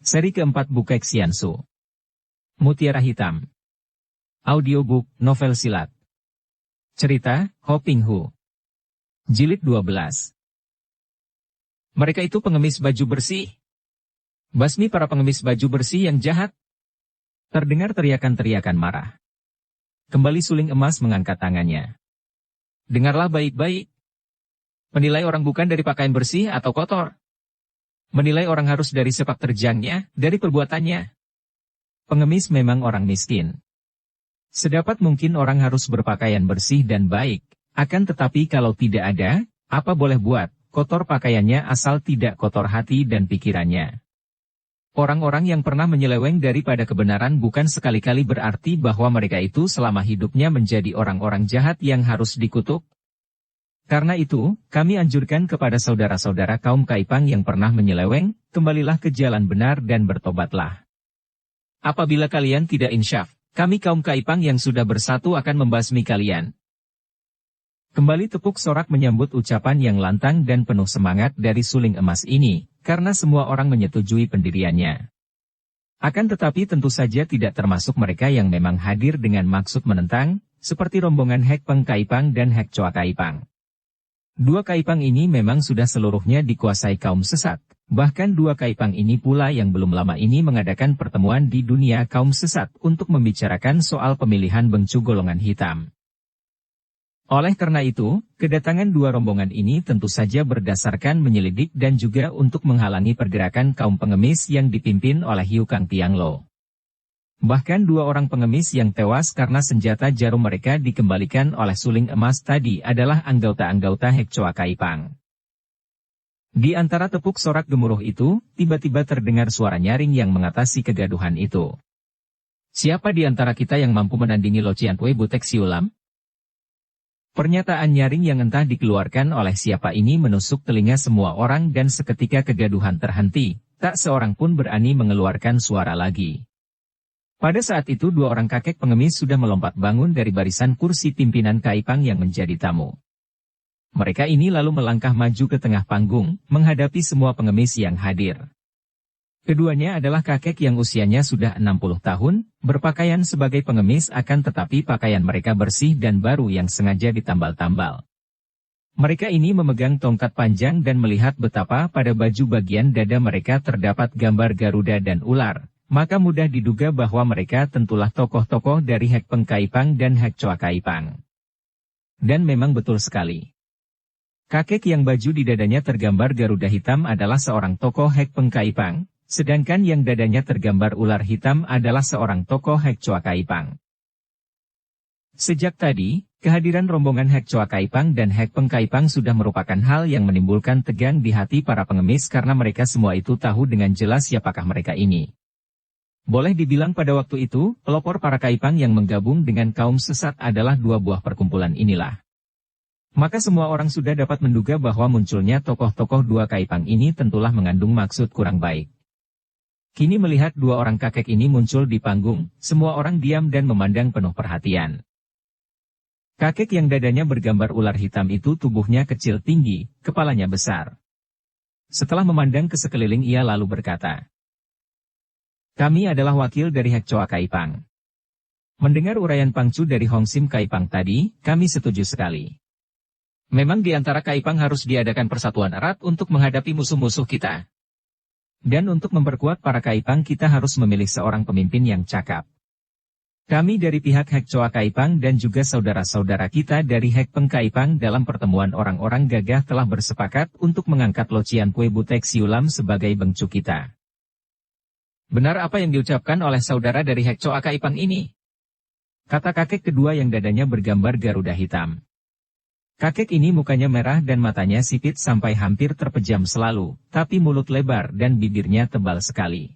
Seri keempat Bukek Xiansu. Mutiara Hitam. Audiobook, novel silat. Cerita, Ho Ping Hu. Jilid 12. Mereka itu pengemis baju bersih. Basmi para pengemis baju bersih yang jahat. Terdengar teriakan-teriakan marah. Kembali suling emas mengangkat tangannya. Dengarlah baik-baik. Menilai orang bukan dari pakaian bersih atau kotor. Menilai orang harus dari sepak terjangnya, dari perbuatannya. Pengemis memang orang miskin. Sedapat mungkin orang harus berpakaian bersih dan baik, akan tetapi kalau tidak ada, apa boleh buat, kotor pakaiannya asal tidak kotor hati dan pikirannya. Orang-orang yang pernah menyeleweng daripada kebenaran bukan sekali-kali berarti bahwa mereka itu selama hidupnya menjadi orang-orang jahat yang harus dikutuk. Karena itu, kami anjurkan kepada saudara-saudara kaum Kaipang yang pernah menyeleweng, kembalilah ke jalan benar dan bertobatlah. Apabila kalian tidak insyaf, kami kaum Kaipang yang sudah bersatu akan membasmi kalian. Kembali tepuk sorak menyambut ucapan yang lantang dan penuh semangat dari suling emas ini, karena semua orang menyetujui pendiriannya. Akan tetapi tentu saja tidak termasuk mereka yang memang hadir dengan maksud menentang, seperti rombongan Hek Peng Kaipang dan Hek Choa Kaipang. Dua Kaipang ini memang sudah seluruhnya dikuasai kaum sesat, bahkan dua Kaipang ini pula yang belum lama ini mengadakan pertemuan di dunia kaum sesat untuk membicarakan soal pemilihan bengcu golongan hitam. Oleh karena itu, kedatangan dua rombongan ini tentu saja berdasarkan menyelidik dan juga untuk menghalangi pergerakan kaum pengemis yang dipimpin oleh Hiu Kang Tianglo. Bahkan dua orang pengemis yang tewas karena senjata jarum mereka dikembalikan oleh suling emas tadi adalah anggota-anggota Hek Choa Kaipang. Di antara tepuk sorak gemuruh itu, tiba-tiba terdengar suara nyaring yang mengatasi kegaduhan itu. Siapa di antara kita yang mampu menandingi Lo Cian Pui Butek Siulam? Pernyataan nyaring yang entah dikeluarkan oleh siapa ini menusuk telinga semua orang dan seketika kegaduhan terhenti, tak seorang pun berani mengeluarkan suara lagi. Pada saat itu dua orang kakek pengemis sudah melompat bangun dari barisan kursi pimpinan Kaipang yang menjadi tamu. Mereka ini lalu melangkah maju ke tengah panggung, menghadapi semua pengemis yang hadir. Keduanya adalah kakek yang usianya sudah 60 tahun, berpakaian sebagai pengemis akan tetapi pakaian mereka bersih dan baru yang sengaja ditambal-tambal. Mereka ini memegang tongkat panjang dan melihat betapa pada baju bagian dada mereka terdapat gambar Garuda dan ular, maka mudah diduga bahwa mereka tentulah tokoh-tokoh dari Hek Peng Kaipang dan Hek Choa Kaipang. Dan memang betul sekali. Kakek yang baju di dadanya tergambar Garuda hitam adalah seorang tokoh Hek Peng Kaipang. Sedangkan yang dadanya tergambar ular hitam adalah seorang tokoh Hek Choa Kaipang. Sejak tadi, kehadiran rombongan Hek Choa Kaipang dan Hek Peng Kaipang sudah merupakan hal yang menimbulkan tegang di hati para pengemis karena mereka semua itu tahu dengan jelas siapakah mereka ini. Boleh dibilang pada waktu itu, pelopor para Kaipang yang menggabung dengan kaum sesat adalah dua buah perkumpulan inilah. Maka semua orang sudah dapat menduga bahwa munculnya tokoh-tokoh dua Kaipang ini tentulah mengandung maksud kurang baik. Kini melihat dua orang kakek ini muncul di panggung, semua orang diam dan memandang penuh perhatian. Kakek yang dadanya bergambar ular hitam itu tubuhnya kecil tinggi, kepalanya besar. Setelah memandang ke sekeliling ia lalu berkata, "Kami adalah wakil dari Hek Choa Kaipang." Mendengar uraian Pangcu dari Hong Sim Kaipang tadi, kami setuju sekali. Memang di antara Kaipang harus diadakan persatuan erat untuk menghadapi musuh-musuh kita. Dan untuk memperkuat para Kaipang kita harus memilih seorang pemimpin yang cakap. Kami dari pihak Hek Choa Kaipang dan juga saudara-saudara kita dari Hek Peng Kaipang dalam pertemuan orang-orang gagah telah bersepakat untuk mengangkat Lo Cian Pui Butek Siulam sebagai bengcu kita. Benar apa yang diucapkan oleh saudara dari Hek Choa Kaipang ini? Kata kakek kedua yang dadanya bergambar Garuda hitam. Kakek ini mukanya merah dan matanya sipit sampai hampir terpejam selalu, tapi mulut lebar dan bibirnya tebal sekali.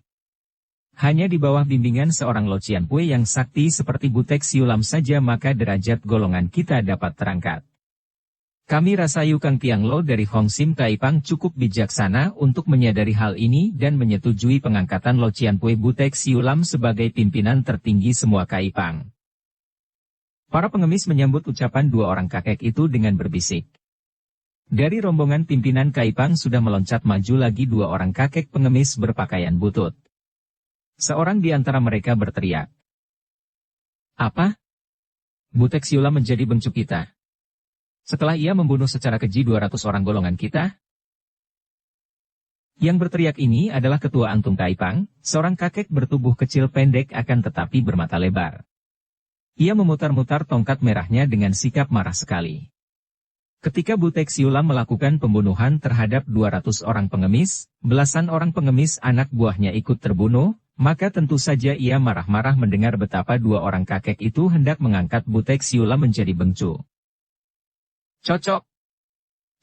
Hanya di bawah bimbingan seorang Lo Cian Pui yang sakti seperti Butek Siulam saja maka derajat golongan kita dapat terangkat. Kami rasa Hiu Kang Tianglo dari Hong Sim Kaipang cukup bijaksana untuk menyadari hal ini dan menyetujui pengangkatan Lo Cian Pui Butek Siulam sebagai pimpinan tertinggi semua Kaipang. Para pengemis menyambut ucapan dua orang kakek itu dengan berbisik. Dari rombongan pimpinan Kaipang sudah meloncat maju lagi dua orang kakek pengemis berpakaian butut. Seorang di antara mereka berteriak. Apa? Butek Siulam menjadi bengcu kita. Setelah ia membunuh secara keji 200 orang golongan kita? Yang berteriak ini adalah ketua Antung Kaipang, seorang kakek bertubuh kecil pendek akan tetapi bermata lebar. Ia memutar-mutar tongkat merahnya dengan sikap marah sekali. Ketika Butek Siulam melakukan pembunuhan terhadap 200 orang pengemis, belasan orang pengemis anak buahnya ikut terbunuh, maka tentu saja ia marah-marah mendengar betapa dua orang kakek itu hendak mengangkat Butek Siulam menjadi bengcu. Cocok.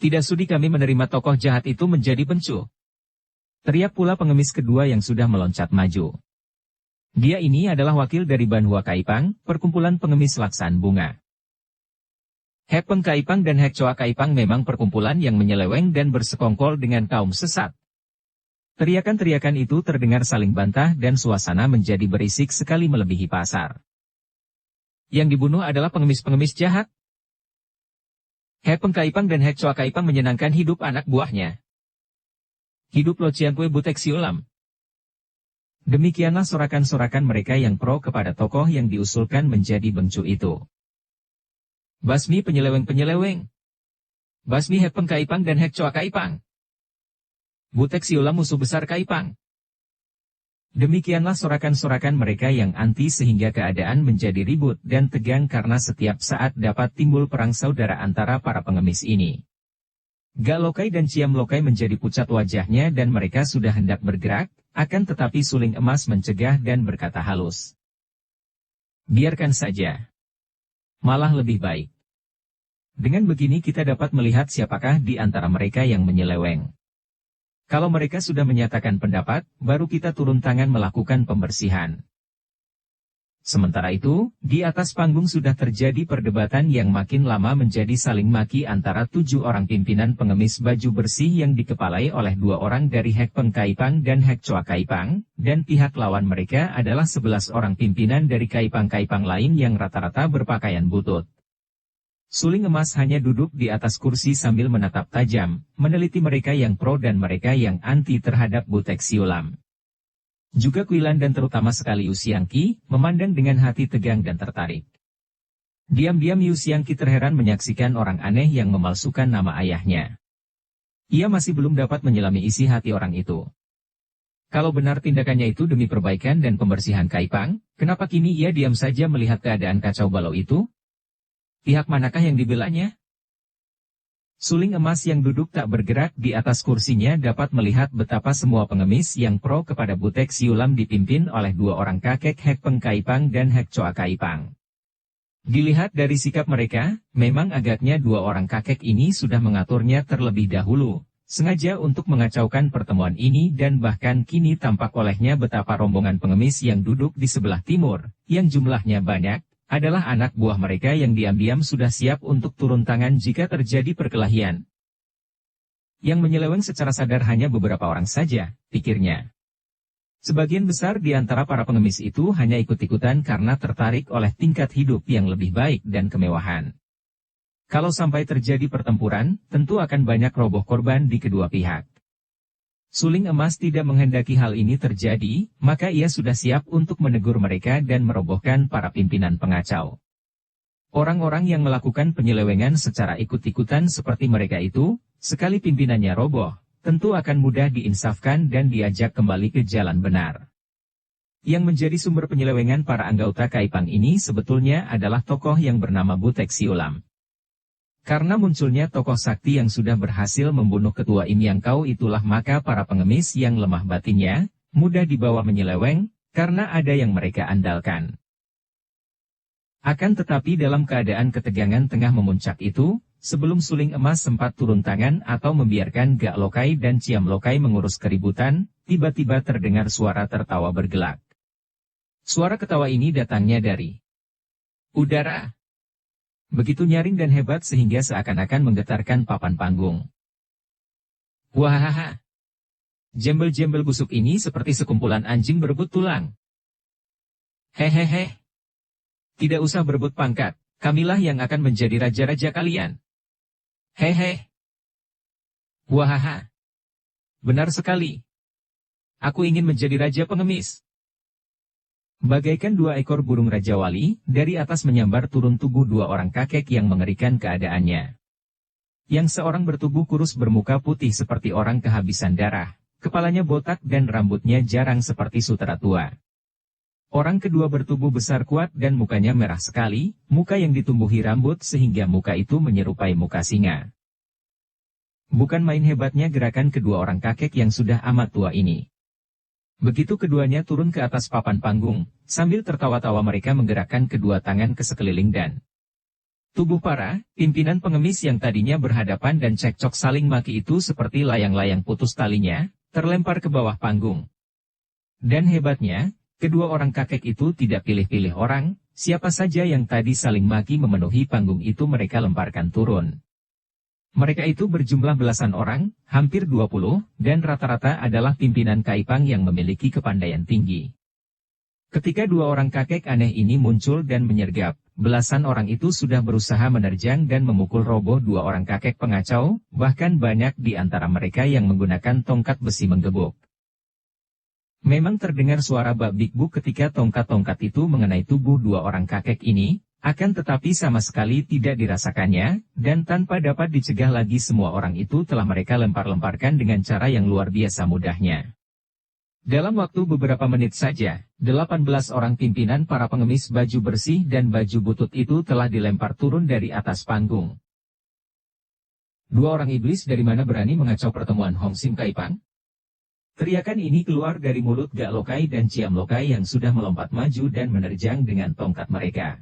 Tidak sudi kami menerima tokoh jahat itu menjadi bengcu. Teriak pula pengemis kedua yang sudah meloncat maju. Dia ini adalah wakil dari Banhua Kaipang, perkumpulan pengemis Laksaan Bunga. Hek Peng Kaipang dan Hek Choa Kaipang memang perkumpulan yang menyeleweng dan bersekongkol dengan kaum sesat. Teriakan-teriakan itu terdengar saling bantah dan suasana menjadi berisik sekali melebihi pasar. Yang dibunuh adalah pengemis-pengemis jahat. Hek Peng Kaipang dan Hek Choa Kaipang menyenangkan hidup anak buahnya. Hidup Lo Chiang Kue Butek Siulam. Demikianlah sorakan-sorakan mereka yang pro kepada tokoh yang diusulkan menjadi bengcu itu. Basmi penyeleweng-penyeleweng. Basmi Hek Peng Kaipang dan Hek Choa Kaipang. Butek Siulam musuh besar Kaipang. Demikianlah sorakan-sorakan mereka yang anti sehingga keadaan menjadi ribut dan tegang karena setiap saat dapat timbul perang saudara antara para pengemis ini. Gak Lokai dan Ciam Lokai menjadi pucat wajahnya dan mereka sudah hendak bergerak, akan tetapi Suling Emas mencegah dan berkata halus. Biarkan saja. Malah lebih baik. Dengan begini kita dapat melihat siapakah di antara mereka yang menyeleweng. Kalau mereka sudah menyatakan pendapat, baru kita turun tangan melakukan pembersihan. Sementara itu, di atas panggung sudah terjadi perdebatan yang makin lama menjadi saling maki antara 7 orang pimpinan pengemis baju bersih yang dikepalai oleh 2 orang dari Hek Peng Kaipang dan Hek Choa Kaipang, dan pihak lawan mereka adalah 11 orang pimpinan dari Kaipang-Kaipang lain yang rata-rata berpakaian butut. Suling Emas hanya duduk di atas kursi sambil menatap tajam, meneliti mereka yang pro dan mereka yang anti terhadap Butek Siulam. Juga Kuilan dan terutama sekali Usiangki, memandang dengan hati tegang dan tertarik. Diam-diam Usiangki terheran menyaksikan orang aneh yang memalsukan nama ayahnya. Ia masih belum dapat menyelami isi hati orang itu. Kalau benar tindakannya itu demi perbaikan dan pembersihan Kaipang, kenapa kini ia diam saja melihat keadaan kacau balau itu? Pihak manakah yang dibelanya? Suling Emas yang duduk tak bergerak di atas kursinya dapat melihat betapa semua pengemis yang pro kepada Butek Siulam dipimpin oleh 2 orang kakek Hek Peng Kaipang dan Hek Choa Kaipang. Dilihat dari sikap mereka, memang agaknya 2 orang kakek ini sudah mengaturnya terlebih dahulu, sengaja untuk mengacaukan pertemuan ini dan bahkan kini tampak olehnya betapa rombongan pengemis yang duduk di sebelah timur, yang jumlahnya banyak, adalah anak buah mereka yang diam-diam sudah siap untuk turun tangan jika terjadi perkelahian. Yang menyeleweng secara sadar hanya beberapa orang saja, pikirnya. Sebagian besar di antara para pengemis itu hanya ikut-ikutan karena tertarik oleh tingkat hidup yang lebih baik dan kemewahan. Kalau sampai terjadi pertempuran, tentu akan banyak roboh korban di kedua pihak. Suling Emas tidak menghendaki hal ini terjadi, maka ia sudah siap untuk menegur mereka dan merobohkan para pimpinan pengacau. Orang-orang yang melakukan penyelewengan secara ikut-ikutan seperti mereka itu, sekali pimpinannya roboh, tentu akan mudah diinsafkan dan diajak kembali ke jalan benar. Yang menjadi sumber penyelewengan para anggota Kaipang ini sebetulnya adalah tokoh yang bernama Butek Siulam. Karena munculnya tokoh sakti yang sudah berhasil membunuh ketua Im Yang Kau itulah maka para pengemis yang lemah batinnya, mudah dibawa menyeleweng, karena ada yang mereka andalkan. Akan tetapi dalam keadaan ketegangan tengah memuncak itu, sebelum Suling Emas sempat turun tangan atau membiarkan Gak Lokai dan Ciam Lokai mengurus keributan, tiba-tiba terdengar suara tertawa bergelak. Suara ketawa ini datangnya dari udara. Begitu nyaring dan hebat sehingga seakan-akan menggetarkan papan panggung. Wahaha! Jembel-jembel busuk ini seperti sekumpulan anjing berebut tulang. Hehehe! Tidak usah berebut pangkat, kamilah yang akan menjadi raja-raja kalian. Hehe! Wahaha! Benar sekali. Aku ingin menjadi raja pengemis. Bagaikan dua ekor burung Raja Wali, dari atas menyambar turun tubuh dua orang kakek yang mengerikan keadaannya. Yang seorang bertubuh kurus bermuka putih seperti orang kehabisan darah, kepalanya botak dan rambutnya jarang seperti sutera tua. Orang kedua bertubuh besar kuat dan mukanya merah sekali, muka yang ditumbuhi rambut sehingga muka itu menyerupai muka singa. Bukan main hebatnya gerakan kedua orang kakek yang sudah amat tua ini. Begitu keduanya turun ke atas papan panggung, sambil tertawa-tawa mereka menggerakkan kedua tangan ke sekeliling dan tubuh para pimpinan pengemis yang tadinya berhadapan dan cekcok saling maki itu seperti layang-layang putus talinya, terlempar ke bawah panggung. Dan hebatnya, kedua orang kakek itu tidak pilih-pilih orang, siapa saja yang tadi saling maki memenuhi panggung itu mereka lemparkan turun. Mereka itu berjumlah belasan orang, hampir 20, dan rata-rata adalah pimpinan Kaipang yang memiliki kepandaian tinggi. Ketika dua orang kakek aneh ini muncul dan menyergap, belasan orang itu sudah berusaha menerjang dan memukul roboh dua orang kakek pengacau, bahkan banyak di antara mereka yang menggunakan tongkat besi menggebuk. Memang terdengar suara babik-buk ketika tongkat-tongkat itu mengenai tubuh dua orang kakek ini, akan tetapi sama sekali tidak dirasakannya, dan tanpa dapat dicegah lagi semua orang itu telah mereka lempar-lemparkan dengan cara yang luar biasa mudahnya. Dalam waktu beberapa menit saja, 18 orang pimpinan para pengemis baju bersih dan baju butut itu telah dilempar turun dari atas panggung. Dua orang iblis dari mana berani mengacau pertemuan Hong Sim Kaipang? Teriakan ini keluar dari mulut Gak Lokai dan Ciam Lokai yang sudah melompat maju dan menerjang dengan tongkat mereka.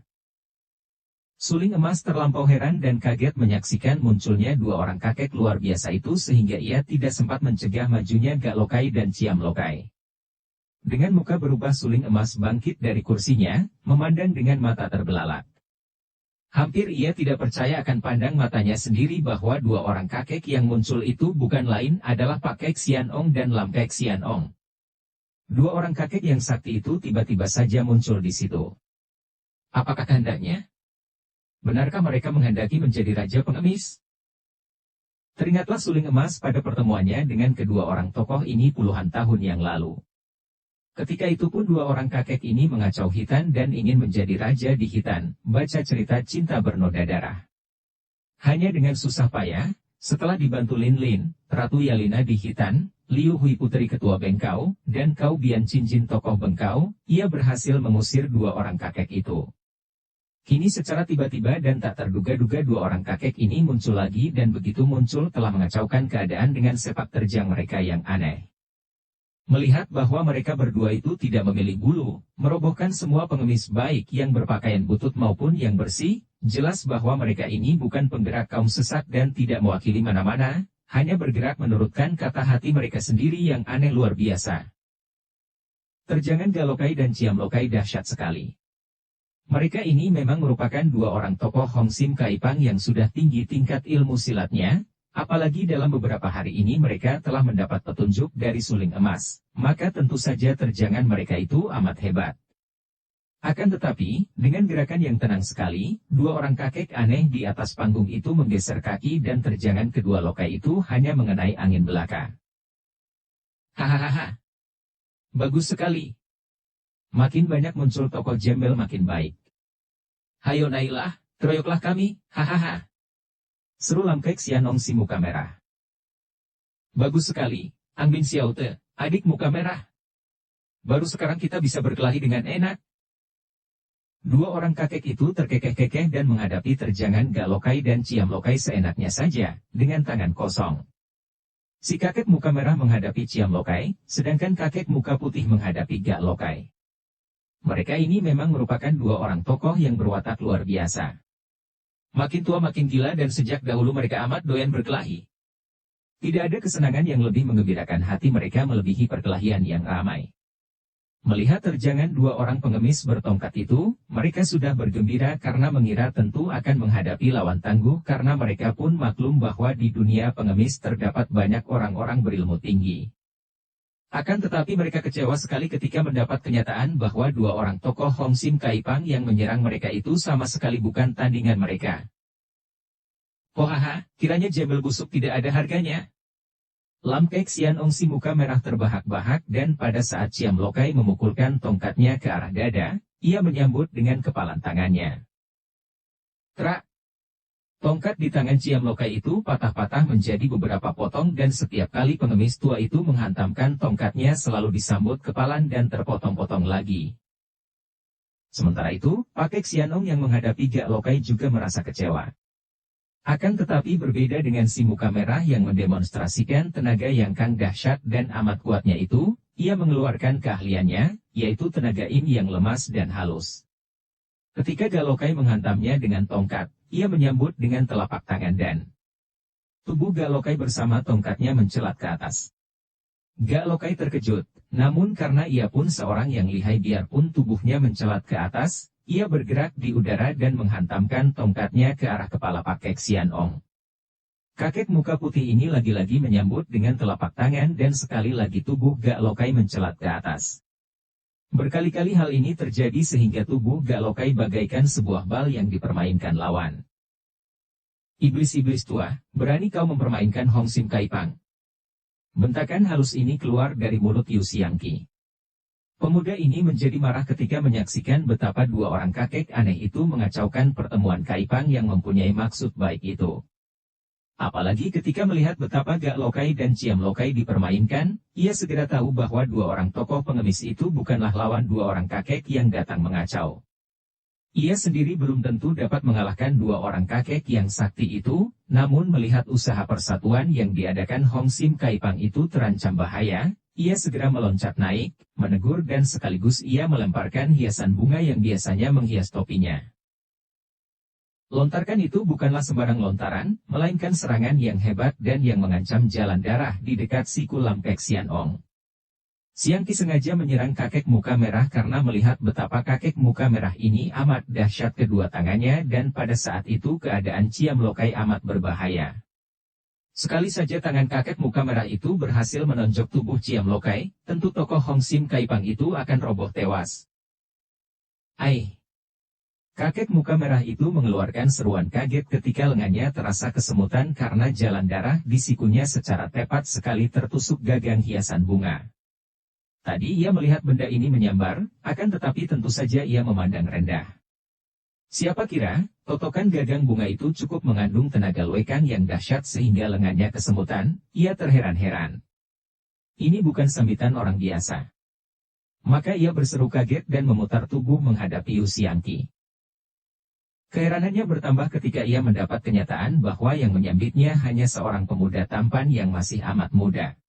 Suling Emas terlampau heran dan kaget menyaksikan munculnya dua orang kakek luar biasa itu sehingga ia tidak sempat mencegah majunya Gak Lokai dan Ciam Lokai. Dengan muka berubah Suling Emas bangkit dari kursinya, memandang dengan mata terbelalak. Hampir ia tidak percaya akan pandang matanya sendiri bahwa dua orang kakek yang muncul itu bukan lain adalah Pak Kek Sian Ong dan Lam Kek Sian Ong. Dua orang kakek yang sakti itu tiba-tiba saja muncul di situ. Apakah kehendaknya? Benarkah mereka menghendaki menjadi raja pengemis? Teringatlah Suling Emas pada pertemuannya dengan kedua orang tokoh ini puluhan tahun yang lalu. Ketika itu pun dua orang kakek ini mengacau Hitan dan ingin menjadi raja di Hitan, baca cerita cinta bernoda darah. Hanya dengan susah payah, setelah dibantu Lin Lin, Ratu Yalina di Hitan, Liu Hui Putri Ketua Bengkau, dan Kau Bian Cincin tokoh Bengkau, ia berhasil mengusir dua orang kakek itu. Kini secara tiba-tiba dan tak terduga-duga dua orang kakek ini muncul lagi dan begitu muncul telah mengacaukan keadaan dengan sepak terjang mereka yang aneh. Melihat bahwa mereka berdua itu tidak memilih bulu, merobohkan semua pengemis baik yang berpakaian butut maupun yang bersih, jelas bahwa mereka ini bukan penggerak kaum sesat dan tidak mewakili mana-mana, hanya bergerak menurutkan kata hati mereka sendiri yang aneh luar biasa. Terjangan Galokai dan Ciam Lokai dahsyat sekali. Mereka ini memang merupakan dua orang tokoh Hong Sim Kaipang yang sudah tinggi tingkat ilmu silatnya, apalagi dalam beberapa hari ini mereka telah mendapat petunjuk dari Suling Emas, maka tentu saja terjangan mereka itu amat hebat. Akan tetapi, dengan gerakan yang tenang sekali, dua orang kakek aneh di atas panggung itu menggeser kaki dan terjangan kedua lokai itu hanya mengenai angin belaka. Hahaha. Bagus sekali. Makin banyak muncul tokoh jembel makin baik. Hayo naiklah, keroyoklah kami, hahaha. Seru Lam Kek Sian Ong si muka merah. Bagus sekali, Ang Bin Xiaote, adik muka merah. Baru sekarang kita bisa berkelahi dengan enak. Dua orang kakek itu terkekeh-kekeh dan menghadapi terjangan Gak Lokai dan Ciam Lokai seenaknya saja, dengan tangan kosong. Si kakek muka merah menghadapi Ciam Lokai, sedangkan kakek muka putih menghadapi Gak Lokai. Mereka ini memang merupakan dua orang tokoh yang berwatak luar biasa. Makin tua makin gila dan sejak dahulu mereka amat doyan berkelahi. Tidak ada kesenangan yang lebih menggembirakan hati mereka melebihi perkelahian yang ramai. Melihat terjangan dua orang pengemis bertongkat itu, mereka sudah bergembira karena mengira tentu akan menghadapi lawan tangguh karena mereka pun maklum bahwa di dunia pengemis terdapat banyak orang-orang berilmu tinggi. Akan tetapi mereka kecewa sekali ketika mendapat kenyataan bahwa dua orang tokoh Hong Sim Kaipang yang menyerang mereka itu sama sekali bukan tandingan mereka. Hohaha, kiranya jembel busuk tidak ada harganya. Lam Kek Sian Ong si muka merah terbahak-bahak dan pada saat Ciam Lokai memukulkan tongkatnya ke arah dada, ia menyambut dengan kepalan tangannya. Trak! Tongkat di tangan Ciam Lokai itu patah-patah menjadi beberapa potong dan setiap kali pengemis tua itu menghantamkan tongkatnya selalu disambut kepalan dan terpotong-potong lagi. Sementara itu, Pak Kek Sian Ong yang menghadapi Gak Lokai juga merasa kecewa. Akan tetapi berbeda dengan si muka merah yang mendemonstrasikan tenaga yang kang dahsyat dan amat kuatnya itu, ia mengeluarkan keahliannya, yaitu tenaga Im yang lemas dan halus. Ketika Gak Lokai menghantamnya dengan tongkat, ia menyambut dengan telapak tangan dan tubuh Gak Lokai bersama tongkatnya mencelat ke atas. Gak Lokai terkejut, namun karena ia pun seorang yang lihai biarpun tubuhnya mencelat ke atas, ia bergerak di udara dan menghantamkan tongkatnya ke arah kepala Pak Kek Sian Ong. Kakek muka putih ini lagi-lagi menyambut dengan telapak tangan dan sekali lagi tubuh Gak Lokai mencelat ke atas. Berkali-kali hal ini terjadi sehingga tubuh Gak Lokai bagaikan sebuah bal yang dipermainkan lawan. Iblis-iblis tua, berani kau mempermainkan Hong Sim Kai Pang. Bentakan halus ini keluar dari mulut Yu Xiangqi. Pemuda ini menjadi marah ketika menyaksikan betapa dua orang kakek aneh itu mengacaukan pertemuan Kai Pang yang mempunyai maksud baik itu. Apalagi ketika melihat betapa Gak Lokai dan Ciam Lokai dipermainkan, ia segera tahu bahwa dua orang tokoh pengemis itu bukanlah lawan dua orang kakek yang datang mengacau. Ia sendiri belum tentu dapat mengalahkan dua orang kakek yang sakti itu, namun melihat usaha persatuan yang diadakan Hong Sim Kai Pang itu terancam bahaya, ia segera meloncat naik, menegur dan sekaligus ia melemparkan hiasan bunga yang biasanya menghias topinya. Lontarkan itu bukanlah sembarang lontaran, melainkan serangan yang hebat dan yang mengancam jalan darah di dekat siku Lam Kek Sian Ong. Xiangqi sengaja menyerang kakek muka merah karena melihat betapa kakek muka merah ini amat dahsyat kedua tangannya dan pada saat itu keadaan Ciam Lokai amat berbahaya. Sekali saja tangan kakek muka merah itu berhasil menonjok tubuh Ciam Lokai, tentu tokoh Hong Sim Kai Pang itu akan roboh tewas. Ai! Kakek muka merah itu mengeluarkan seruan kaget ketika lengannya terasa kesemutan karena jalan darah di sikunya secara tepat sekali tertusuk gagang hiasan bunga. Tadi ia melihat benda ini menyambar, akan tetapi tentu saja ia memandang rendah. Siapa kira, totokan gagang bunga itu cukup mengandung tenaga luekan yang dahsyat sehingga lengannya kesemutan, ia terheran-heran. Ini bukan sambitan orang biasa. Maka ia berseru kaget dan memutar tubuh menghadapi Yu Xiangqi. Keheranannya bertambah ketika ia mendapat kenyataan bahwa yang menyambitnya hanya seorang pemuda tampan yang masih amat muda.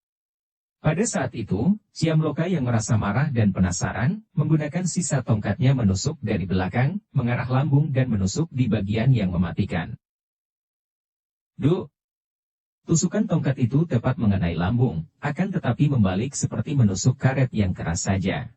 Pada saat itu, Ciam Lokai yang merasa marah dan penasaran, menggunakan sisa tongkatnya menusuk dari belakang, mengarah lambung dan menusuk di bagian yang mematikan. Duh! Tusukan tongkat itu tepat mengenai lambung, akan tetapi membalik seperti menusuk karet yang keras saja.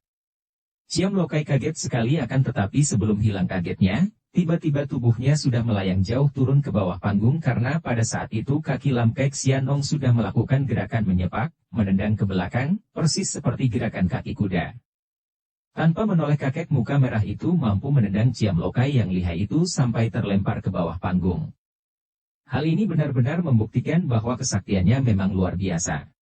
Ciam Lokai kaget sekali akan tetapi sebelum hilang kagetnya, tiba-tiba tubuhnya sudah melayang jauh turun ke bawah panggung karena pada saat itu kaki Lam Kek Sian Ong sudah melakukan gerakan menyepak, menendang ke belakang, persis seperti gerakan kaki kuda. Tanpa menoleh kakek muka merah itu mampu menendang Ciam Lokai yang lihai itu sampai terlempar ke bawah panggung. Hal ini benar-benar membuktikan bahwa kesaktiannya memang luar biasa.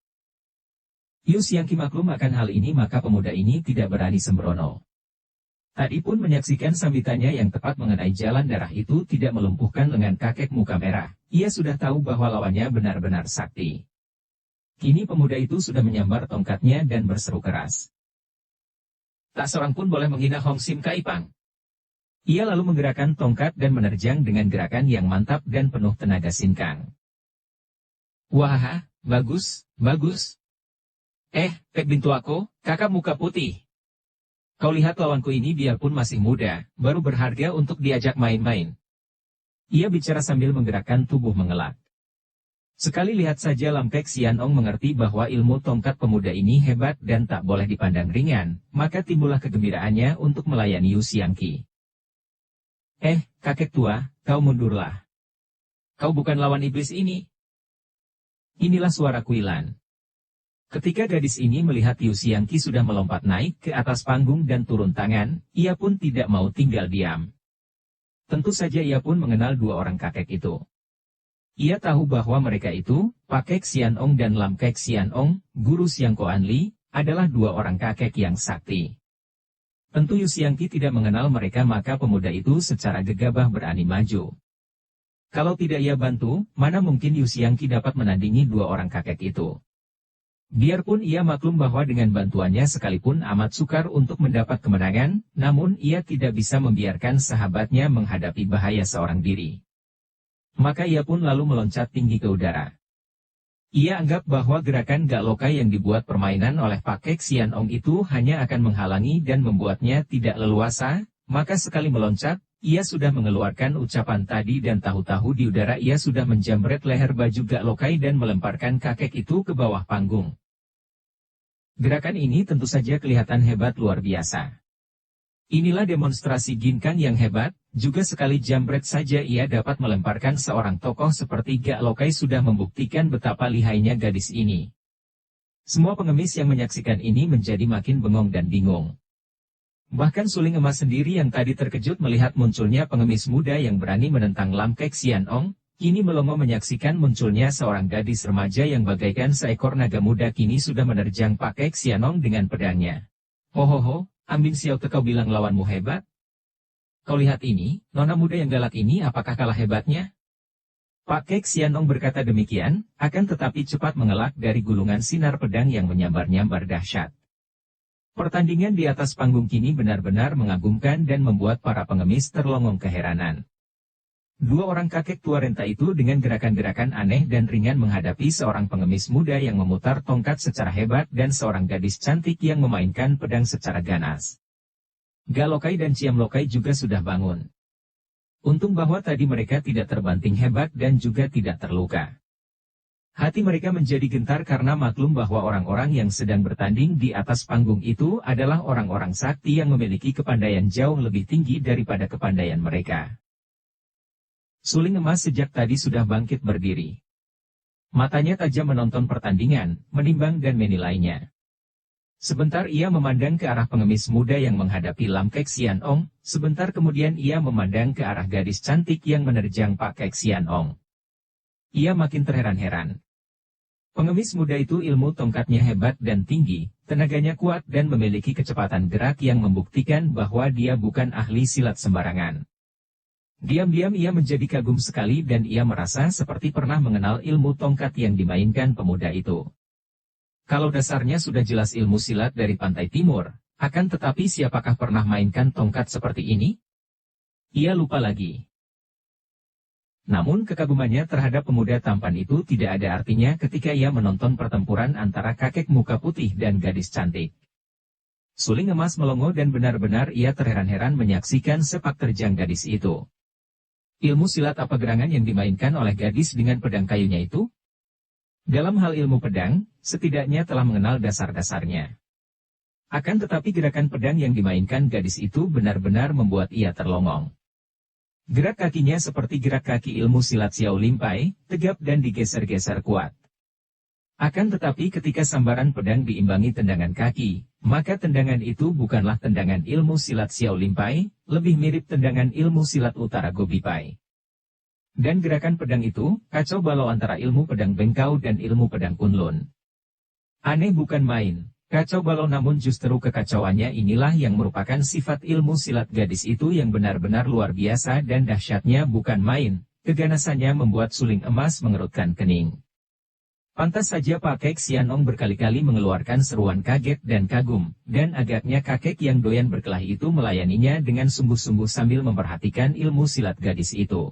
Yu Xiangqi maklum akan hal ini maka pemuda ini tidak berani sembrono. Tadi pun menyaksikan sambitannya yang tepat mengenai jalan darah itu tidak melumpuhkan lengan kakek muka merah. Ia sudah tahu bahwa lawannya benar-benar sakti. Kini pemuda itu sudah menyambar tongkatnya dan berseru keras. Tak seorang pun boleh menghina Hong Sim Kai Pang. Ia lalu menggerakkan tongkat dan menerjang dengan gerakan yang mantap dan penuh tenaga sinkang. Wah, bagus, bagus. Pek bintu aku, kakak muka putih. Kau lihat lawanku ini biarpun masih muda, baru berharga untuk diajak main-main. Ia bicara sambil menggerakkan tubuh mengelak. Sekali lihat saja Lam Kek Sian Ong mengerti bahwa ilmu tongkat pemuda ini hebat dan tak boleh dipandang ringan, maka timbullah kegembiraannya untuk melayani Yu Xiangqi. Kakek tua, kau mundurlah. Kau bukan lawan iblis ini. Inilah suara kuilan. Ketika gadis ini melihat Yu Xiangqi sudah melompat naik ke atas panggung dan turun tangan, ia pun tidak mau tinggal diam. Tentu saja ia pun mengenal dua orang kakek itu. Ia tahu bahwa mereka itu, Pak Kek Sian Ong dan Lam Kek Sian Ong, guru Siang Koan Li, adalah dua orang kakek yang sakti. Tentu Yu Xiangqi tidak mengenal mereka, maka pemuda itu secara gegabah berani maju. Kalau tidak ia bantu, mana mungkin Yu Xiangqi dapat menandingi dua orang kakek itu. Biarpun ia maklum bahwa dengan bantuannya sekalipun amat sukar untuk mendapat kemenangan, namun ia tidak bisa membiarkan sahabatnya menghadapi bahaya seorang diri. Maka ia pun lalu meloncat tinggi ke udara. Ia anggap bahwa gerakan gak lokai yang dibuat permainan oleh Pak Kek Sian Ong itu hanya akan menghalangi dan membuatnya tidak leluasa, maka sekali meloncat, ia sudah mengeluarkan ucapan tadi dan tahu-tahu di udara ia sudah menjamret leher baju gak lokai dan melemparkan kakek itu ke bawah panggung. Gerakan ini tentu saja kelihatan hebat luar biasa. Inilah demonstrasi Ginkan yang hebat, juga sekali jambret saja ia dapat melemparkan seorang tokoh seperti Gak Lokai sudah membuktikan betapa lihainya gadis ini. Semua pengemis yang menyaksikan ini menjadi makin bengong dan bingung. Bahkan Suling Emas sendiri yang tadi terkejut melihat munculnya pengemis muda yang berani menentang Lam Kek Sian Ong, kini melongo menyaksikan munculnya seorang gadis remaja yang bagaikan seekor naga muda kini sudah menerjang Pak Kek Sian Ong dengan pedangnya. Hohoho, Ambin Xiao kau bilang lawanmu hebat? Kau lihat ini, nona muda yang galak ini apakah kalah hebatnya? Pak Kek Sian Ong berkata demikian, akan tetapi cepat mengelak dari gulungan sinar pedang yang menyambar-nyambar dahsyat. Pertandingan di atas panggung kini benar-benar mengagumkan dan membuat para pengemis terlongong keheranan. Dua orang kakek tua renta itu dengan gerakan-gerakan aneh dan ringan menghadapi seorang pengemis muda yang memutar tongkat secara hebat dan seorang gadis cantik yang memainkan pedang secara ganas. Galokai dan Ciam Lokai juga sudah bangun. Untung bahwa tadi mereka tidak terbanting hebat dan juga tidak terluka. Hati mereka menjadi gentar karena maklum bahwa orang-orang yang sedang bertanding di atas panggung itu adalah orang-orang sakti yang memiliki kepandaian jauh lebih tinggi daripada kepandaian mereka. Suling Emas sejak tadi sudah bangkit berdiri. Matanya tajam menonton pertandingan, menimbang dan menilainya. Sebentar ia memandang ke arah pengemis muda yang menghadapi Lam Kek Sian Ong, sebentar kemudian ia memandang ke arah gadis cantik yang menerjang Pak Kek Sian Ong. Ia makin terheran-heran. Pengemis muda itu ilmu tongkatnya hebat dan tinggi, tenaganya kuat dan memiliki kecepatan gerak yang membuktikan bahwa dia bukan ahli silat sembarangan. Diam-diam ia menjadi kagum sekali dan ia merasa seperti pernah mengenal ilmu tongkat yang dimainkan pemuda itu. Kalau dasarnya sudah jelas ilmu silat dari pantai timur, akan tetapi siapakah pernah mainkan tongkat seperti ini? Ia lupa lagi. Namun kekagumannya terhadap pemuda tampan itu tidak ada artinya ketika ia menonton pertempuran antara kakek muka putih dan gadis cantik. Suling Emas melongo dan benar-benar ia terheran-heran menyaksikan sepak terjang gadis itu. Ilmu silat apa gerangan yang dimainkan oleh gadis dengan pedang kayunya itu? Dalam hal ilmu pedang, setidaknya telah mengenal dasar-dasarnya. Akan tetapi gerakan pedang yang dimainkan gadis itu benar-benar membuat ia terlongong. Gerak kakinya seperti gerak kaki ilmu silat Xiao Limpai, tegap dan digeser-geser kuat. Akan tetapi ketika sambaran pedang diimbangi tendangan kaki, maka tendangan itu bukanlah tendangan ilmu silat Xiao Limpai, lebih mirip tendangan ilmu silat utara Gobipai. Dan gerakan pedang itu, kacau balau antara ilmu pedang Bengkau dan ilmu pedang Kunlun. Aneh bukan main, kacau balau namun justru kekacauannya inilah yang merupakan sifat ilmu silat gadis itu yang benar-benar luar biasa dan dahsyatnya bukan main, keganasannya membuat Suling Emas mengerutkan kening. Pantas saja Pak Kek Sian Ong berkali-kali mengeluarkan seruan kaget dan kagum, dan agaknya kakek yang doyan berkelahi itu melayaninya dengan sungguh-sungguh sambil memperhatikan ilmu silat gadis itu.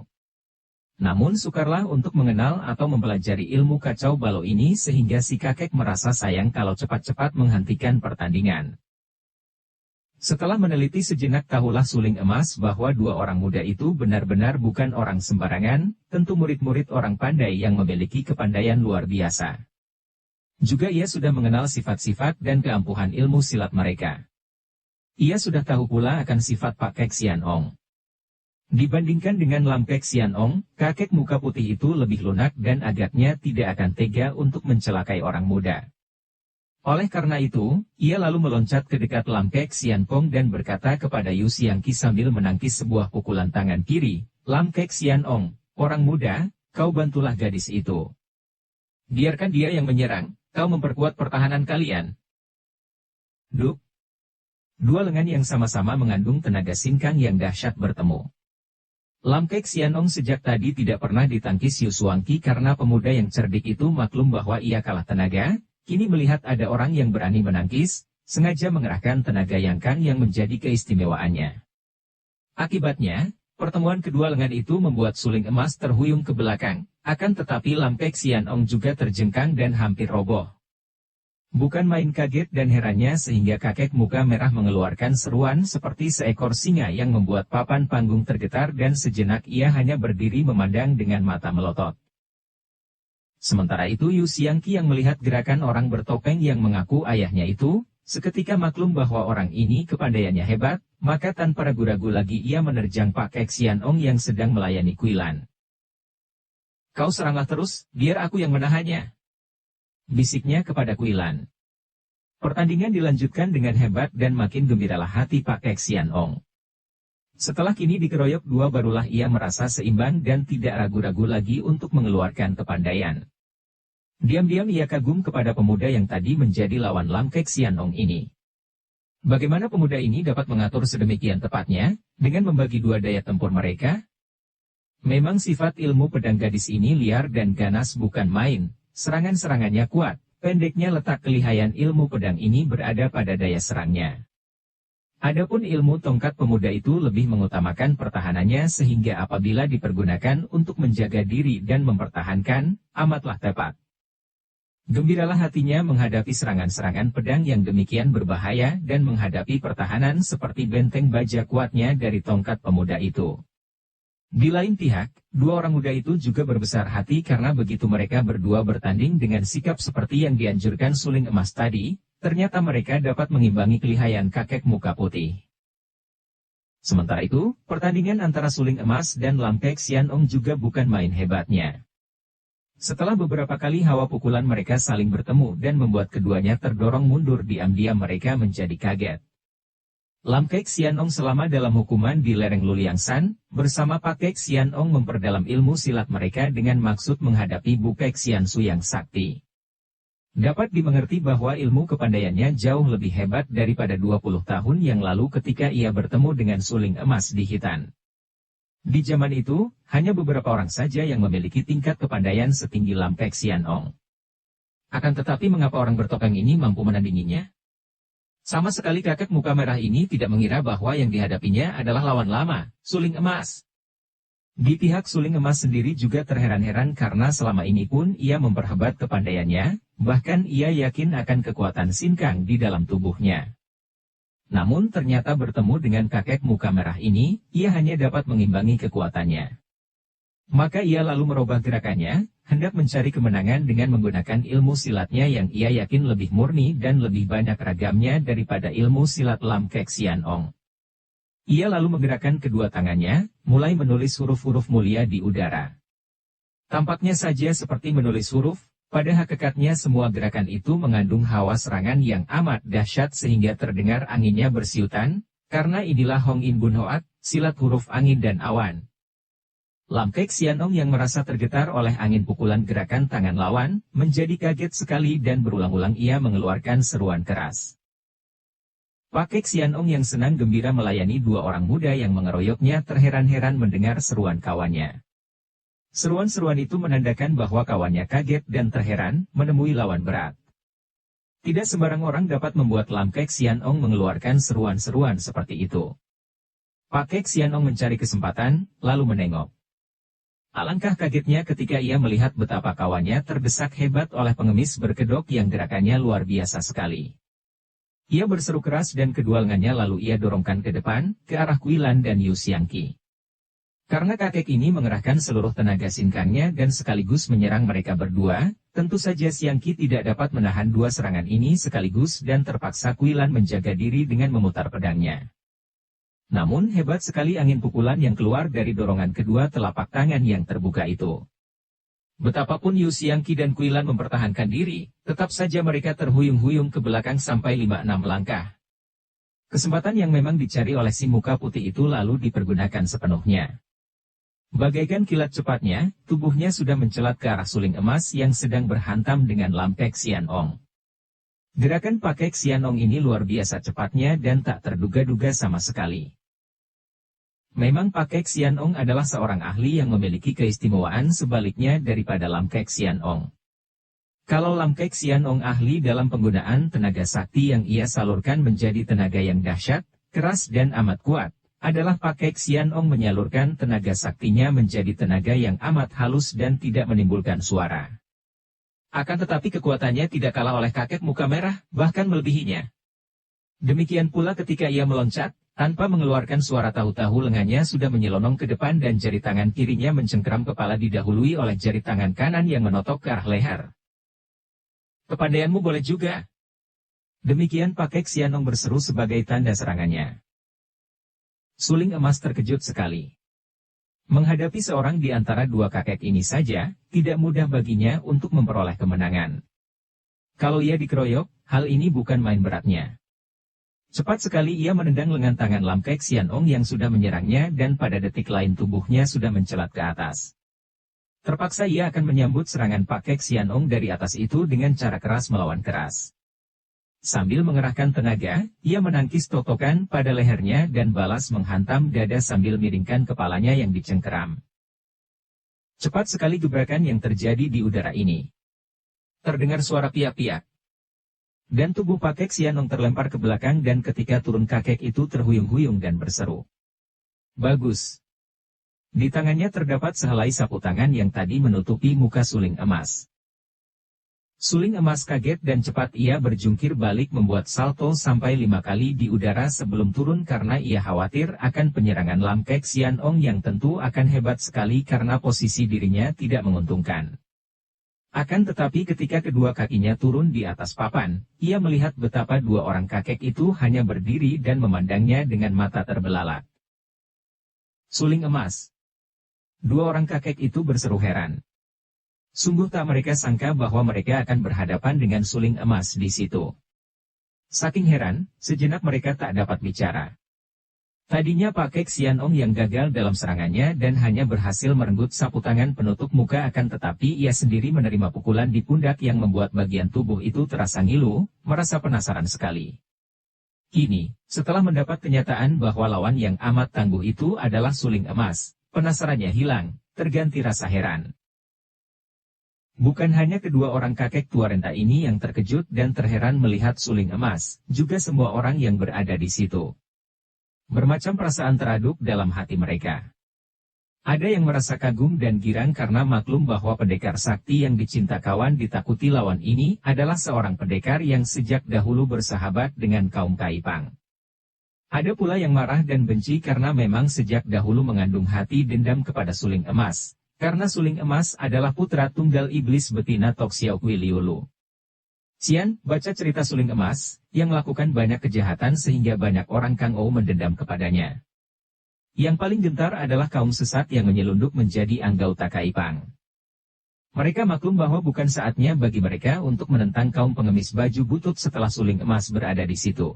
Namun sukarlah untuk mengenal atau mempelajari ilmu kacau balau ini sehingga si kakek merasa sayang kalau cepat-cepat menghentikan pertandingan. Setelah meneliti sejenak tahulah Suling Emas bahwa dua orang muda itu benar-benar bukan orang sembarangan, tentu murid-murid orang pandai yang memiliki kepandaian luar biasa. Juga ia sudah mengenal sifat-sifat dan keampuhan ilmu silat mereka. Ia sudah tahu pula akan sifat Pak Kek Sian Ong. Dibandingkan dengan Lam Kek Sian Ong, kakek muka putih itu lebih lunak dan agaknya tidak akan tega untuk mencelakai orang muda. Oleh karena itu, ia lalu meloncat ke dekat Lam Kek Sian Ong dan berkata kepada Yu Xiangqi sambil menangkis sebuah pukulan tangan kiri, "Lam Kek Sian Ong, orang muda, Kau bantulah gadis itu. Biarkan dia yang menyerang, kau memperkuat pertahanan kalian. Duk. Dua lengan yang sama-sama mengandung tenaga sinkang yang dahsyat bertemu. Lam Kek Xianong sejak tadi tidak pernah ditangkis Yu Suangqi karena pemuda yang cerdik itu maklum bahwa ia kalah tenaga, kini melihat ada orang yang berani menangkis, sengaja mengerahkan tenaga Yang Kang yang menjadi keistimewaannya. Akibatnya, pertemuan kedua lengan itu membuat suling emas terhuyung ke belakang, akan tetapi Lam Kek Xianong juga terjengkang dan hampir roboh. Bukan main kaget dan herannya sehingga kakek muka merah mengeluarkan seruan seperti seekor singa yang membuat papan panggung tergetar dan sejenak ia hanya berdiri memandang dengan mata melotot. Sementara itu Yu Xiangqi yang melihat gerakan orang bertopeng yang mengaku ayahnya itu, seketika maklum bahwa orang ini kepandaiannya hebat, maka tanpa ragu-ragu lagi ia menerjang Pak Kek Xianong yang sedang melayani kuilan. Kau seranglah terus, biar aku yang menahannya. Bisiknya kepada kuilan. Pertandingan dilanjutkan dengan hebat dan makin gembiralah hati Pak Kek Xianong. Setelah kini dikeroyok dua barulah ia merasa seimbang dan tidak ragu-ragu lagi untuk mengeluarkan kepandaian. Diam-diam ia kagum kepada pemuda yang tadi menjadi lawan Lam Kek Xianong ini. Bagaimana pemuda ini dapat mengatur sedemikian tepatnya, dengan membagi dua daya tempur mereka? Memang sifat ilmu pedang gadis ini liar dan ganas bukan main. Serangan-serangannya kuat, pendeknya letak kelihayan ilmu pedang ini berada pada daya serangnya. Adapun ilmu tongkat pemuda itu lebih mengutamakan pertahanannya sehingga apabila dipergunakan untuk menjaga diri dan mempertahankan, amatlah tepat. Gembiralah hatinya menghadapi serangan-serangan pedang yang demikian berbahaya dan menghadapi pertahanan seperti benteng baja kuatnya dari tongkat pemuda itu. Di lain pihak, dua orang muda itu juga berbesar hati karena begitu mereka berdua bertanding dengan sikap seperti yang dianjurkan suling emas tadi, ternyata mereka dapat mengimbangi kelihayan kakek muka putih. Sementara itu, pertandingan antara suling emas dan Lam Kek Xianong juga bukan main hebatnya. Setelah beberapa kali hawa pukulan mereka saling bertemu dan membuat keduanya terdorong mundur diam-diam mereka menjadi kaget. Lam Kek Xianong selama dalam hukuman di lereng Luliangsan, bersama Pak Kek Xianong memperdalam ilmu silat mereka dengan maksud menghadapi Bu Kek Xiansu yang sakti. Dapat dimengerti bahwa ilmu kepandaiannya jauh lebih hebat daripada 20 tahun yang lalu ketika ia bertemu dengan suling emas di Hitan. Di zaman itu, hanya beberapa orang saja yang memiliki tingkat kepandaian setinggi Lam Kek Xianong. Akan tetapi mengapa orang bertopeng ini mampu menandinginya? Sama sekali kakek muka merah ini tidak mengira bahwa yang dihadapinya adalah lawan lama, suling emas. Di pihak suling emas sendiri juga terheran-heran karena selama ini pun ia memperhebat kepandaiannya, bahkan ia yakin akan kekuatan sinkang di dalam tubuhnya. Namun ternyata bertemu dengan kakek muka merah ini, ia hanya dapat mengimbangi kekuatannya. Maka ia lalu merubah gerakannya, hendak mencari kemenangan dengan menggunakan ilmu silatnya yang ia yakin lebih murni dan lebih banyak ragamnya daripada ilmu silat Lam Kek Xianong. Ia lalu menggerakkan kedua tangannya, mulai menulis huruf-huruf mulia di udara. Tampaknya saja seperti menulis huruf, pada hakikatnya semua gerakan itu mengandung hawa serangan yang amat dahsyat sehingga terdengar anginnya bersiutan, karena inilah Hong In Bun Hoat, silat huruf angin dan awan. Lam Kek Xianong yang merasa tergetar oleh angin pukulan gerakan tangan lawan, menjadi kaget sekali dan berulang-ulang ia mengeluarkan seruan keras. Pak Kek Xianong yang senang gembira melayani dua orang muda yang mengeroyoknya terheran-heran mendengar seruan kawannya. Seruan-seruan itu menandakan bahwa kawannya kaget dan terheran menemui lawan berat. Tidak sembarang orang dapat membuat Lam Kek Xianong mengeluarkan seruan-seruan seperti itu. Pak Kek Xianong mencari kesempatan, lalu menengok. Alangkah kagetnya ketika ia melihat betapa kawannya terdesak hebat oleh pengemis berkedok yang gerakannya luar biasa sekali. Ia berseru keras dan kedua lengannya lalu ia dorongkan ke depan, ke arah Kuilan dan Yu Xiangqi. Karena kakek ini mengerahkan seluruh tenaga sinkangnya dan sekaligus menyerang mereka berdua, tentu saja Xiangqi tidak dapat menahan dua serangan ini sekaligus dan terpaksa Kuilan menjaga diri dengan memutar pedangnya. Namun hebat sekali angin pukulan yang keluar dari dorongan kedua telapak tangan yang terbuka itu. Betapapun Yu Xiangqi dan Kuilan mempertahankan diri, tetap saja mereka terhuyung-huyung ke belakang sampai 5-6 langkah. Kesempatan yang memang dicari oleh si muka putih itu lalu dipergunakan sepenuhnya. Bagaikan kilat cepatnya, tubuhnya sudah mencelat ke arah suling emas yang sedang berhantam dengan Lam Kek Sian Ong. Gerakan Pak Kek Sian Ong ini luar biasa cepatnya dan tak terduga-duga sama sekali. Memang Pak Kek Sian Ong adalah seorang ahli yang memiliki keistimewaan sebaliknya daripada Lam Kek Sian Ong. Kalau Lam Kek Sian Ong ahli dalam penggunaan tenaga sakti yang ia salurkan menjadi tenaga yang dahsyat, keras dan amat kuat, adalah Pak Kek Sian Ong menyalurkan tenaga saktinya menjadi tenaga yang amat halus dan tidak menimbulkan suara. Akan tetapi kekuatannya tidak kalah oleh kakek muka merah, bahkan melebihinya. Demikian pula ketika ia meloncat, tanpa mengeluarkan suara tahu-tahu lengannya sudah menyelonong ke depan dan jari tangan kirinya mencengkeram kepala didahului oleh jari tangan kanan yang menotok ke arah leher. Kepandaianmu boleh juga. Demikian Pak Kek Sian Ong berseru sebagai tanda serangannya. Suling emas terkejut sekali. Menghadapi seorang di antara dua kakek ini saja, tidak mudah baginya untuk memperoleh kemenangan. Kalau ia dikeroyok, hal ini bukan main beratnya. Cepat sekali ia menendang lengan tangan Lam Kek Sian Ong yang sudah menyerangnya dan pada detik lain tubuhnya sudah mencelat ke atas. Terpaksa ia akan menyambut serangan Pak Kek Sian Ong dari atas itu dengan cara keras melawan keras. Sambil mengerahkan tenaga, ia menangkis totokan pada lehernya dan balas menghantam dada sambil miringkan kepalanya yang dicengkeram. Cepat sekali gebrakan yang terjadi di udara ini. Terdengar suara piak-piak. Dan tubuh Pak Kek Sian Ong terlempar ke belakang dan ketika turun kakek itu terhuyung-huyung dan berseru. Bagus. Di tangannya terdapat sehelai sapu tangan yang tadi menutupi muka suling emas. Suling emas kaget dan cepat ia berjungkir balik membuat salto sampai 5 kali di udara sebelum turun karena ia khawatir akan penyerangan Lam Kek Sian Ong yang tentu akan hebat sekali karena posisi dirinya tidak menguntungkan. Akan tetapi ketika kedua kakinya turun di atas papan, ia melihat betapa dua orang kakek itu hanya berdiri dan memandangnya dengan mata terbelalak. Suling emas. Dua orang kakek itu berseru heran. Sungguh tak mereka sangka bahwa mereka akan berhadapan dengan suling emas di situ. Saking heran, sejenak mereka tak dapat bicara. Tadinya Pak Kek Sian Ong yang gagal dalam serangannya dan hanya berhasil merenggut sapu tangan penutup muka akan tetapi ia sendiri menerima pukulan di pundak yang membuat bagian tubuh itu terasa ngilu, merasa penasaran sekali. Kini, setelah mendapat kenyataan bahwa lawan yang amat tangguh itu adalah suling emas, penasarannya hilang, terganti rasa heran. Bukan hanya kedua orang kakek tua renta ini yang terkejut dan terheran melihat suling emas, juga semua orang yang berada di situ. Bermacam perasaan teraduk dalam hati mereka. Ada yang merasa kagum dan girang karena maklum bahwa pendekar sakti yang dicinta kawan ditakuti lawan ini adalah seorang pendekar yang sejak dahulu bersahabat dengan kaum Kaipang. Ada pula yang marah dan benci karena memang sejak dahulu mengandung hati dendam kepada suling emas. Karena suling emas adalah putra tunggal iblis betina Tok Siau Kui Liulu. Sian, baca cerita suling emas, yang melakukan banyak kejahatan sehingga banyak orang Kang Ou mendendam kepadanya. Yang paling gentar adalah kaum sesat yang menyelundup menjadi anggota Kaipang. Mereka maklum bahwa bukan saatnya bagi mereka untuk menentang kaum pengemis baju butut setelah suling emas berada di situ.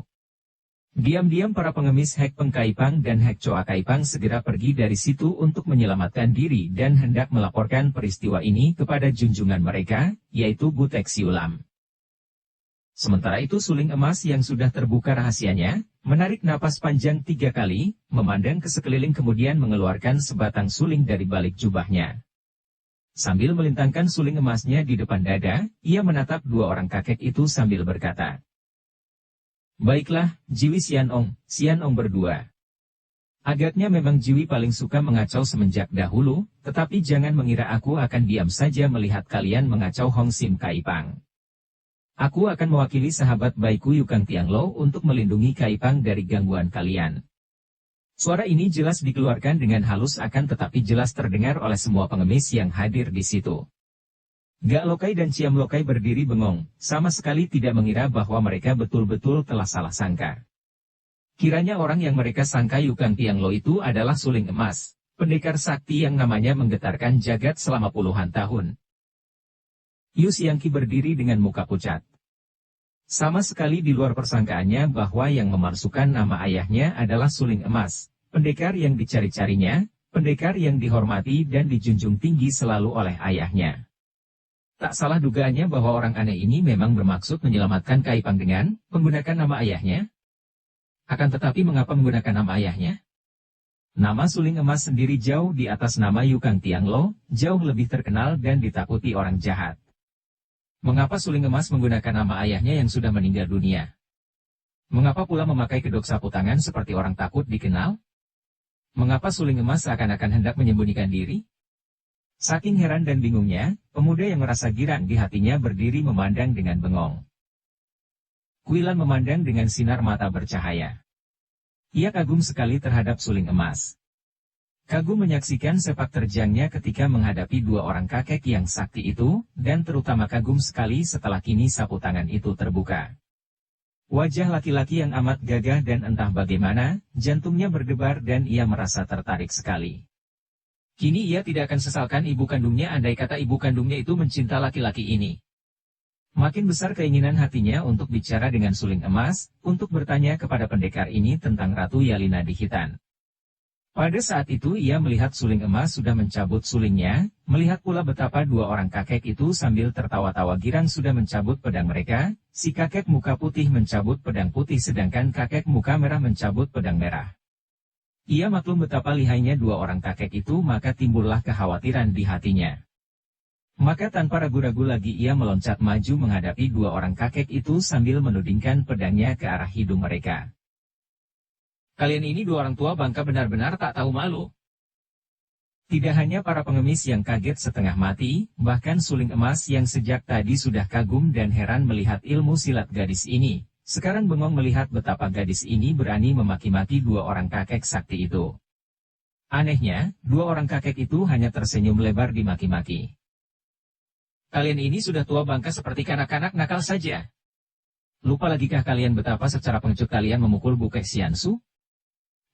Diam-diam para pengemis Hek Peng Kaipang dan Hek Choa Kaipang segera pergi dari situ untuk menyelamatkan diri dan hendak melaporkan peristiwa ini kepada junjungan mereka, yaitu Butek Siulam. Sementara itu suling emas yang sudah terbuka rahasianya, menarik napas panjang 3 kali, memandang ke sekeliling kemudian mengeluarkan sebatang suling dari balik jubahnya. Sambil melintangkan suling emasnya di depan dada, ia menatap dua orang kakek itu sambil berkata. Baiklah, Jiwi Sian Ong berdua. Agaknya memang Jiwi paling suka mengacau semenjak dahulu, tetapi jangan mengira aku akan diam saja melihat kalian mengacau Hong Sim Kaipang. Aku akan mewakili sahabat baikku Yukang Tianglo untuk melindungi Kaipang dari gangguan kalian. Suara ini jelas dikeluarkan dengan halus akan tetapi jelas terdengar oleh semua pengemis yang hadir di situ. Gak Lokai dan Ciam Lokai berdiri bengong, sama sekali tidak mengira bahwa mereka betul-betul telah salah sangka. Kiranya orang yang mereka sangka Yukang Tianglo itu adalah suling emas, pendekar sakti yang namanya menggetarkan jagat selama puluhan tahun. Yu Xiangqi berdiri dengan muka pucat. Sama sekali di luar persangkaannya bahwa yang memalsukan nama ayahnya adalah suling emas, pendekar yang dicari-carinya, Pendekar yang dihormati dan dijunjung tinggi selalu oleh ayahnya. Tak salah dugaannya bahwa orang aneh ini memang bermaksud menyelamatkan Kai Pang dengan menggunakan nama ayahnya. Akan tetapi mengapa menggunakan nama ayahnya? Nama suling emas sendiri jauh di atas nama Yukang Tianglo, jauh lebih terkenal dan ditakuti orang jahat. Mengapa suling emas menggunakan nama ayahnya yang sudah meninggal dunia? Mengapa pula memakai kedok sapu tangan seperti orang takut dikenal? Mengapa suling emas seakan-akan hendak menyembunyikan diri? Saking heran dan bingungnya, pemuda yang merasa girang di hatinya berdiri memandang dengan bengong. Kuilan memandang dengan sinar mata bercahaya. Ia kagum sekali terhadap suling emas. Kagum menyaksikan sepak terjangnya ketika menghadapi dua orang kakek yang sakti itu, dan terutama kagum sekali setelah kini sapu tangan itu terbuka. Wajah laki-laki yang amat gagah dan entah bagaimana, jantungnya berdebar dan ia merasa tertarik sekali. Kini ia tidak akan sesalkan ibu kandungnya andai kata ibu kandungnya itu mencinta laki-laki ini. Makin besar keinginan hatinya untuk bicara dengan suling emas, untuk bertanya kepada pendekar ini tentang Ratu Yalina di Hitan. Pada saat itu ia melihat suling emas sudah mencabut sulingnya, melihat pula betapa dua orang kakek itu sambil tertawa-tawa girang sudah mencabut pedang mereka, si kakek muka putih mencabut pedang putih sedangkan kakek muka merah mencabut pedang merah. Ia maklum betapa lihainya dua orang kakek itu maka timbullah kekhawatiran di hatinya. Maka tanpa ragu-ragu lagi ia meloncat maju menghadapi dua orang kakek itu sambil menudingkan pedangnya ke arah hidung mereka. Kalian ini dua orang tua bangka benar-benar tak tahu malu. Tidak hanya para pengemis yang kaget setengah mati, bahkan suling emas yang sejak tadi sudah kagum dan heran melihat ilmu silat gadis ini, sekarang bengong melihat betapa gadis ini berani memaki-maki dua orang kakek sakti itu. Anehnya, dua orang kakek itu hanya tersenyum lebar dimaki-maki. Kalian ini sudah tua bangka seperti kanak-kanak nakal saja. Lupa lagikah kalian betapa secara pengecut kalian memukul Bukek Xiansu?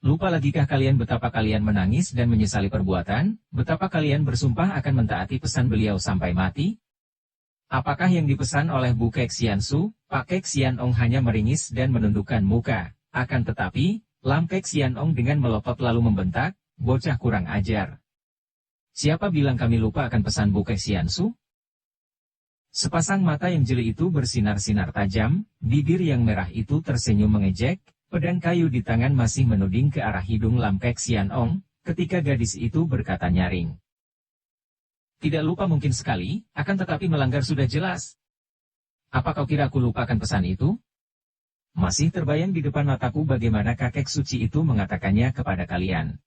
Lupa lagikah kalian betapa kalian menangis dan menyesali perbuatan, betapa kalian bersumpah akan mentaati pesan beliau sampai mati? Apakah yang dipesan oleh Bukek Xiansu? Pak Kek Xianong hanya meringis dan menundukkan muka, akan tetapi, Lam Kek Xianong dengan melotot lalu membentak, bocah kurang ajar. Siapa bilang kami lupa akan pesan Bukek Xiansu? Sepasang mata yang jeli itu bersinar-sinar tajam, bibir yang merah itu tersenyum mengejek, pedang kayu di tangan masih menuding ke arah hidung Lam Kek Xianong, ketika gadis itu berkata nyaring. Tidak lupa mungkin sekali, akan tetapi melanggar sudah jelas. Apa kau kira aku lupakan pesan itu? Masih terbayang di depan mataku bagaimana kakek suci itu mengatakannya kepada kalian.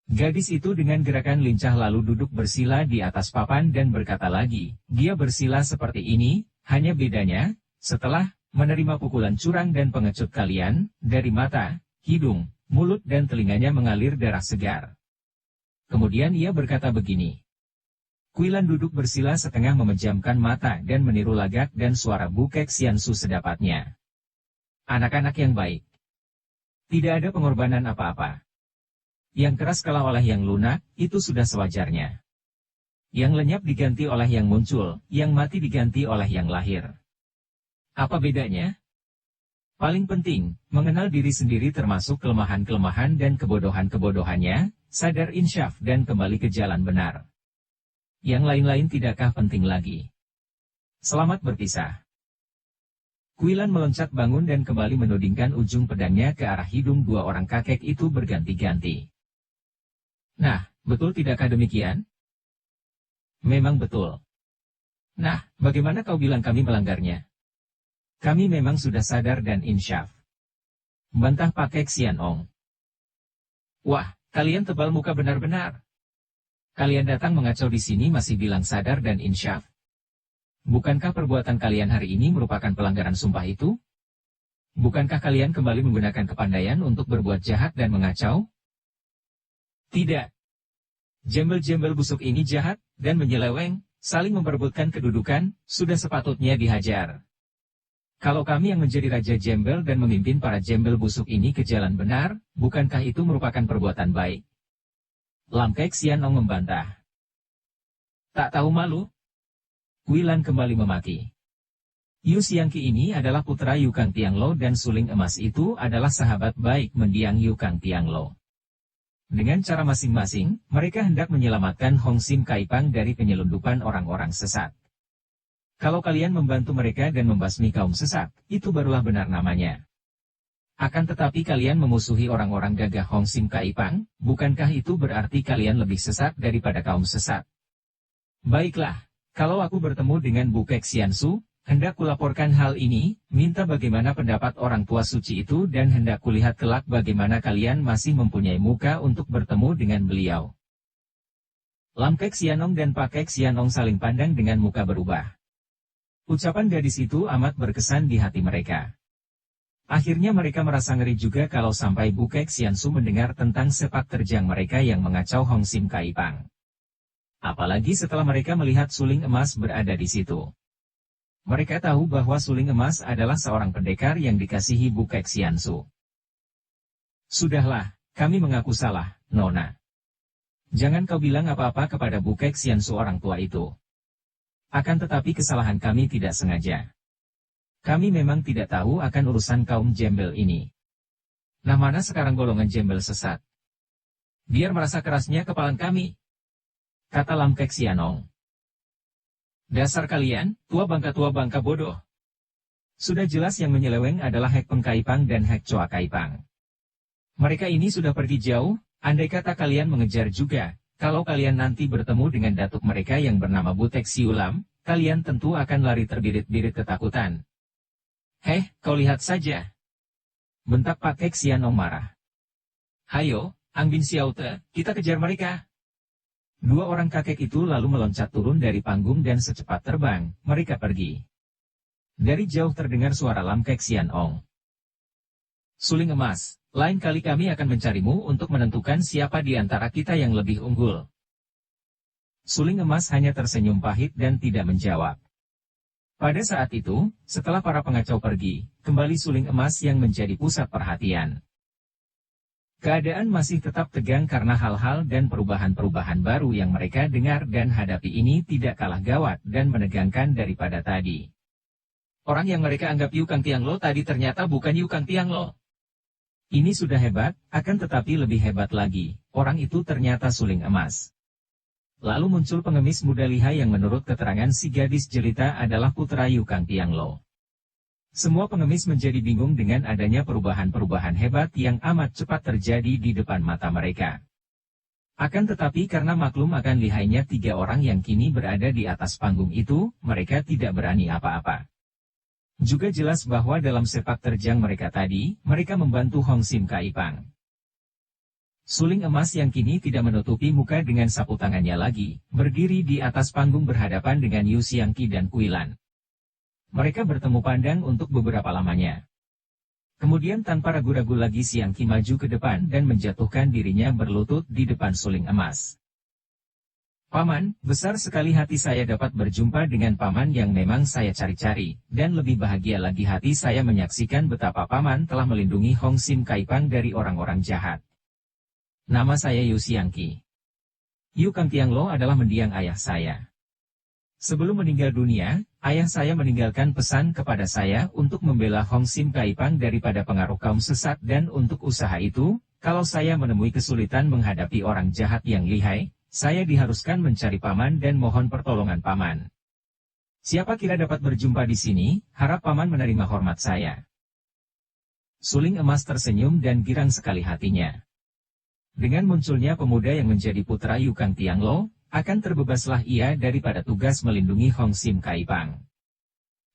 Gadis itu dengan gerakan lincah lalu duduk bersila di atas papan dan berkata lagi, dia bersila seperti ini, hanya bedanya, setelah menerima pukulan curang dan pengecut kalian, dari mata, hidung, mulut dan telinganya mengalir darah segar. Kemudian ia berkata begini. Kuilan duduk bersila setengah memejamkan mata dan meniru lagak dan suara Bukek Xiansu sedapatnya. Anak-anak yang baik. Tidak ada pengorbanan apa-apa. Yang keras kalah oleh yang lunak, itu sudah sewajarnya. Yang lenyap diganti oleh yang muncul, yang mati diganti oleh yang lahir. Apa bedanya? Paling penting, mengenal diri sendiri termasuk kelemahan-kelemahan dan kebodohan-kebodohannya, sadar insyaf dan kembali ke jalan benar. Yang lain-lain tidakkah penting lagi? Selamat berpisah. Kuilan meloncat bangun dan kembali menudingkan ujung pedangnya ke arah hidung dua orang kakek itu berganti-ganti. Nah, betul tidakkah demikian? Memang betul. Nah, bagaimana kau bilang kami melanggarnya? Kami memang sudah sadar dan insyaf. Bantah Pak Kek Xianong. Wah, kalian tebal muka benar-benar. Kalian datang mengacau di sini masih bilang sadar dan insyaf. Bukankah perbuatan kalian hari ini merupakan pelanggaran sumpah itu? Bukankah kalian kembali menggunakan kepandaian untuk berbuat jahat dan mengacau? Tidak. Jembel-jembel busuk ini jahat dan menyeleweng, saling memperebutkan kedudukan, sudah sepatutnya dihajar. Kalau kami yang menjadi Raja Jembel dan memimpin para jembel busuk ini ke jalan benar, bukankah itu merupakan perbuatan baik? Lam Kek Xianong membantah. Tak tahu malu? Kuilan kembali memaki. Yu Xiangqi ini adalah putra Yukang Tianglo dan suling emas itu adalah sahabat baik mendiang Yukang Tianglo. Dengan cara masing-masing, mereka hendak menyelamatkan Hong Sim Kaipang dari penyelundupan orang-orang sesat. Kalau kalian membantu mereka dan membasmi kaum sesat, itu barulah benar namanya. Akan tetapi kalian memusuhi orang-orang gagah Hong Sim Kaipang, bukankah itu berarti kalian lebih sesat daripada kaum sesat? Baiklah, kalau aku bertemu dengan Bu Kek Xiansu, hendak kulaporkan hal ini, minta bagaimana pendapat orang tua suci itu dan hendak kulihat kelak bagaimana kalian masih mempunyai muka untuk bertemu dengan beliau. Lam Kek Xianong dan Pak Kek Xianong saling pandang dengan muka berubah. Ucapan gadis itu amat berkesan di hati mereka. Akhirnya mereka merasa ngeri juga kalau sampai Bu Kek Xiansu mendengar tentang sepak terjang mereka yang mengacau Hong Sim Kaipang. Apalagi setelah mereka melihat suling emas berada di situ. Mereka tahu bahwa suling emas adalah seorang pendekar yang dikasihi Bu Kek Xiansu. Sudahlah, kami mengaku salah, Nona. Jangan kau bilang apa-apa kepada Bu Kek Xiansu orang tua itu. Akan tetapi kesalahan kami tidak sengaja. Kami memang tidak tahu akan urusan kaum jembel ini. Nah mana sekarang golongan jembel sesat? Biar merasa kerasnya kepalan kami. Kata Lam Kek Xianong. Dasar kalian, tua bangka bodoh. Sudah jelas yang menyeleweng adalah Hek Peng Kaipang dan Hek Choa Kaipang. Mereka ini sudah pergi jauh, andai kata kalian mengejar juga, kalau kalian nanti bertemu dengan datuk mereka yang bernama Butek Siulam, kalian tentu akan lari terbirit-birit ketakutan. Heh, kau lihat saja. Bentak Pak Kek Xianong marah. Hayo, Ang Bin Xiaote, kita kejar mereka. Dua orang kakek itu lalu meloncat turun dari panggung dan secepat terbang, mereka pergi. Dari jauh terdengar suara Lam Kek Xianong. Suling emas, lain kali kami akan mencarimu untuk menentukan siapa di antara kita yang lebih unggul. Suling emas hanya tersenyum pahit dan tidak menjawab. Pada saat itu, setelah para pengacau pergi, kembali suling emas yang menjadi pusat perhatian. Keadaan masih tetap tegang karena hal-hal dan perubahan-perubahan baru yang mereka dengar dan hadapi ini tidak kalah gawat dan menegangkan daripada tadi. Orang yang mereka anggap Yu Kang Tianglo tadi ternyata bukan Yu Kang Tianglo. Ini sudah hebat, akan tetapi lebih hebat lagi, orang itu ternyata suling emas. Lalu muncul pengemis muda lihai yang menurut keterangan si gadis jelita adalah putra Yu Kang Tianglo. Semua pengemis menjadi bingung dengan adanya perubahan-perubahan hebat yang amat cepat terjadi di depan mata mereka. Akan tetapi karena maklum akan lihainya tiga orang yang kini berada di atas panggung itu, mereka tidak berani apa-apa. Juga jelas bahwa dalam sepak terjang mereka tadi, mereka membantu Hong Sim Kaipang. Suling emas yang kini tidak menutupi muka dengan sapu tangannya lagi, berdiri di atas panggung berhadapan dengan Yu Xiangqi dan Kuilan. Mereka bertemu pandang untuk beberapa lamanya. Kemudian tanpa ragu-ragu lagi Xiangqi maju ke depan dan menjatuhkan dirinya berlutut di depan suling emas. Paman, besar sekali hati saya dapat berjumpa dengan paman yang memang saya cari-cari, dan lebih bahagia lagi hati saya menyaksikan betapa paman telah melindungi Hong Sim Kaipang dari orang-orang jahat. Nama saya Yu Xiangqi. Yu Kang Tianglo adalah mendiang ayah saya. Sebelum meninggal dunia, ayah saya meninggalkan pesan kepada saya untuk membela Hong Sim Kaipang daripada pengaruh kaum sesat dan untuk usaha itu, kalau saya menemui kesulitan menghadapi orang jahat yang lihai, saya diharuskan mencari paman dan mohon pertolongan paman. Siapa kira dapat berjumpa di sini, harap paman menerima hormat saya. Suling emas tersenyum dan girang sekali hatinya. Dengan munculnya pemuda yang menjadi putra Yu Kang Tianglo, akan terbebaslah ia daripada tugas melindungi Hong Sim Kaipang.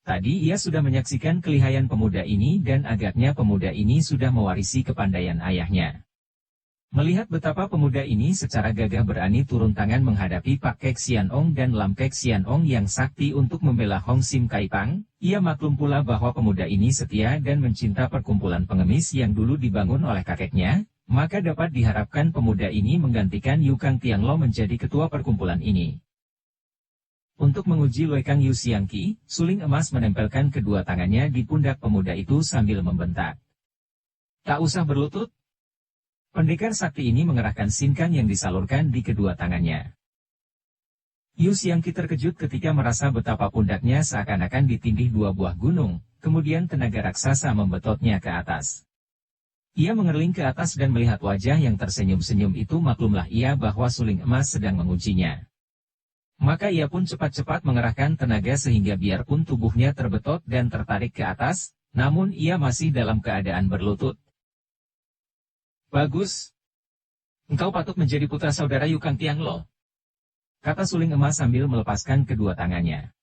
Tadi ia sudah menyaksikan kelihayan pemuda ini dan agaknya pemuda ini sudah mewarisi kepandaian ayahnya. Melihat betapa pemuda ini secara gagah berani turun tangan menghadapi Pak Kek Xianong dan Lam Kek Xianong yang sakti untuk membela Hong Sim Kaipang, ia maklum pula bahwa pemuda ini setia dan mencinta perkumpulan pengemis yang dulu dibangun oleh kakeknya, maka dapat diharapkan pemuda ini menggantikan Yu Kang Tianglo menjadi ketua perkumpulan ini. Untuk menguji Loekang Yu Xiangqi, suling emas menempelkan kedua tangannya di pundak pemuda itu sambil membentak. Tak usah berlutut. Pendekar sakti ini mengerahkan sinkang yang disalurkan di kedua tangannya. Yu Xiangqi terkejut ketika merasa betapa pundaknya seakan-akan ditindih dua buah gunung, kemudian tenaga raksasa membetotnya ke atas. Ia mengerling ke atas dan melihat wajah yang tersenyum-senyum itu, maklumlah ia bahwa suling emas sedang mengujinya. Maka ia pun cepat-cepat mengerahkan tenaga sehingga biarpun tubuhnya terbetot dan tertarik ke atas, namun ia masih dalam keadaan berlutut. Bagus. Engkau patut menjadi putra saudara Yukang Tianglo, kata suling emas sambil melepaskan kedua tangannya.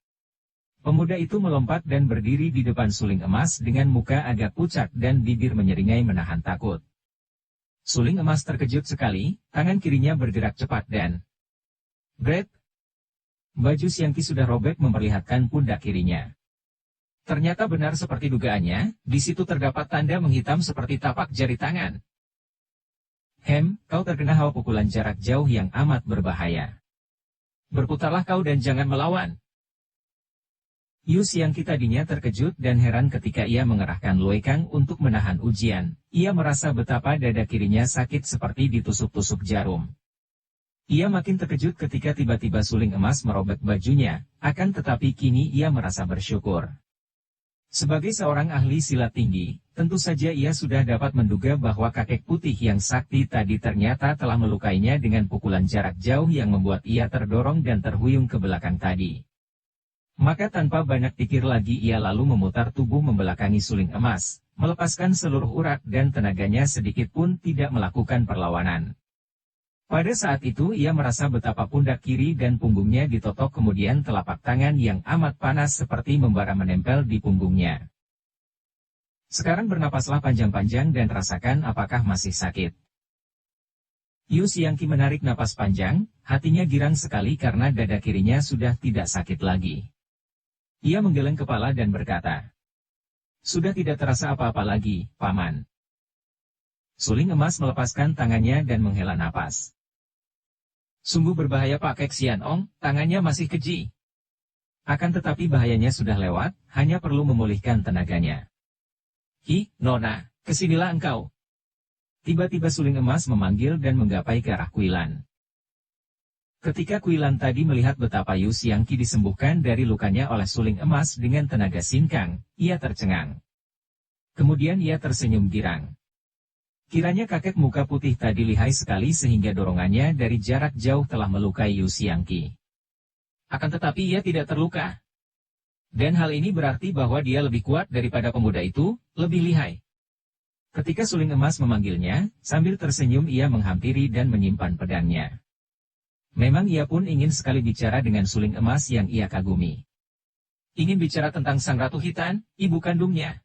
Pemuda itu melompat dan berdiri di depan suling emas dengan muka agak pucat dan bibir menyeringai menahan takut. Suling emas terkejut sekali, tangan kirinya bergerak cepat dan Bret. Baju Xiangqi sudah robek memperlihatkan pundak kirinya. Ternyata benar seperti dugaannya, di situ terdapat tanda menghitam seperti tapak jari tangan. Kau terkena hawa pukulan jarak jauh yang amat berbahaya. Berputarlah kau dan jangan melawan. Yu Xiangqi tadinya terkejut dan heran ketika ia mengerahkan Luekang untuk menahan ujian. Ia merasa betapa dada kirinya sakit seperti ditusuk-tusuk jarum. Ia makin terkejut ketika tiba-tiba suling emas merobek bajunya, akan tetapi kini ia merasa bersyukur. Sebagai seorang ahli silat tinggi, tentu saja ia sudah dapat menduga bahwa kakek putih yang sakti tadi ternyata telah melukainya dengan pukulan jarak jauh yang membuat ia terdorong dan terhuyung ke belakang tadi. Maka tanpa banyak pikir lagi ia lalu memutar tubuh membelakangi suling emas, melepaskan seluruh urat dan tenaganya sedikit pun tidak melakukan perlawanan. Pada saat itu ia merasa betapa pundak kiri dan punggungnya ditotok, kemudian telapak tangan yang amat panas seperti membara menempel di punggungnya. Sekarang bernapaslah panjang-panjang dan rasakan apakah masih sakit. Yu Xiangqi menarik napas panjang, hatinya girang sekali karena dada kirinya sudah tidak sakit lagi. Ia menggeleng kepala dan berkata, "Sudah tidak terasa apa-apa lagi, Paman." Suling emas melepaskan tangannya dan menghela napas. Sungguh berbahaya Pak Kek Xianong, tangannya masih keji. Akan tetapi bahayanya sudah lewat, hanya perlu memulihkan tenaganya. "Hi, Nona, kesinilah engkau." Tiba-tiba suling emas memanggil dan menggapai ke arah Kuilan. Ketika Kuilan tadi melihat betapa Yu Xiangqi disembuhkan dari lukanya oleh suling emas dengan tenaga sinkang, ia tercengang. Kemudian ia tersenyum girang. Kiranya kakek muka putih tadi lihai sekali sehingga dorongannya dari jarak jauh telah melukai Yu Xiangqi. Akan tetapi ia tidak terluka. Dan hal ini berarti bahwa dia lebih kuat daripada pemuda itu, lebih lihai. Ketika suling emas memanggilnya, sambil tersenyum ia menghampiri dan menyimpan pedangnya. Memang ia pun ingin sekali bicara dengan suling emas yang ia kagumi. Ingin bicara tentang Sang Ratu Hitan, ibu kandungnya.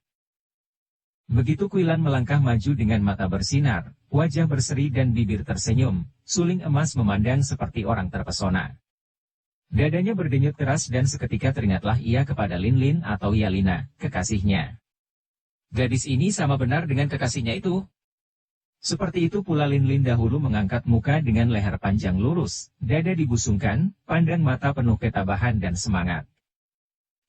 Begitu Kuilan melangkah maju dengan mata bersinar, wajah berseri dan bibir tersenyum, suling emas memandang seperti orang terpesona. Dadanya berdenyut keras dan seketika teringatlah ia kepada Lin Lin atau Yalina, kekasihnya. Gadis ini sama benar dengan kekasihnya itu. Seperti itu pula Lin Lin dahulu mengangkat muka dengan leher panjang lurus, dada dibusungkan, pandang mata penuh ketabahan dan semangat.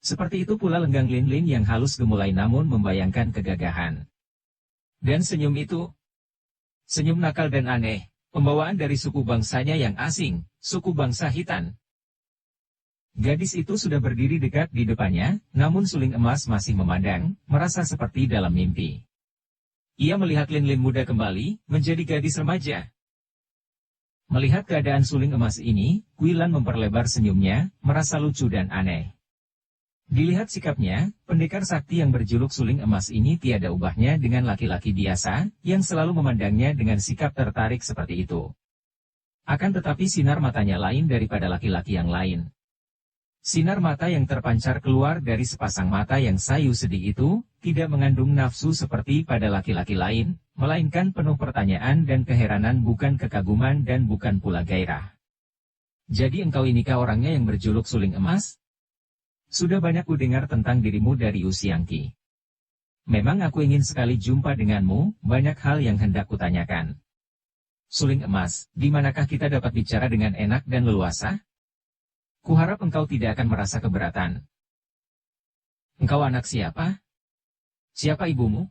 Seperti itu pula lenggang Lin Lin yang halus gemulai namun membayangkan kegagahan. Dan senyum itu, senyum nakal dan aneh, pembawaan dari suku bangsanya yang asing, suku bangsa Hitan. Gadis itu sudah berdiri dekat di depannya, namun suling emas masih memandang, merasa seperti dalam mimpi. Ia melihat Lin Lin muda kembali, menjadi gadis remaja. Melihat keadaan suling emas ini, Kuilan memperlebar senyumnya, merasa lucu dan aneh. Dilihat sikapnya, pendekar sakti yang berjuluk suling emas ini tiada ubahnya dengan laki-laki biasa, yang selalu memandangnya dengan sikap tertarik seperti itu. Akan tetapi sinar matanya lain daripada laki-laki yang lain. Sinar mata yang terpancar keluar dari sepasang mata yang sayu sedih itu, tidak mengandung nafsu seperti pada laki-laki lain, melainkan penuh pertanyaan dan keheranan, bukan kekaguman dan bukan pula gairah. Jadi engkau inikah orangnya yang berjuluk suling emas? Sudah banyak kudengar tentang dirimu dari Yu Xiangqi. Memang aku ingin sekali jumpa denganmu, banyak hal yang hendak kutanyakan. Suling emas, di manakah kita dapat bicara dengan enak dan leluasa? Kuharap engkau tidak akan merasa keberatan. Engkau anak siapa? Siapa ibumu?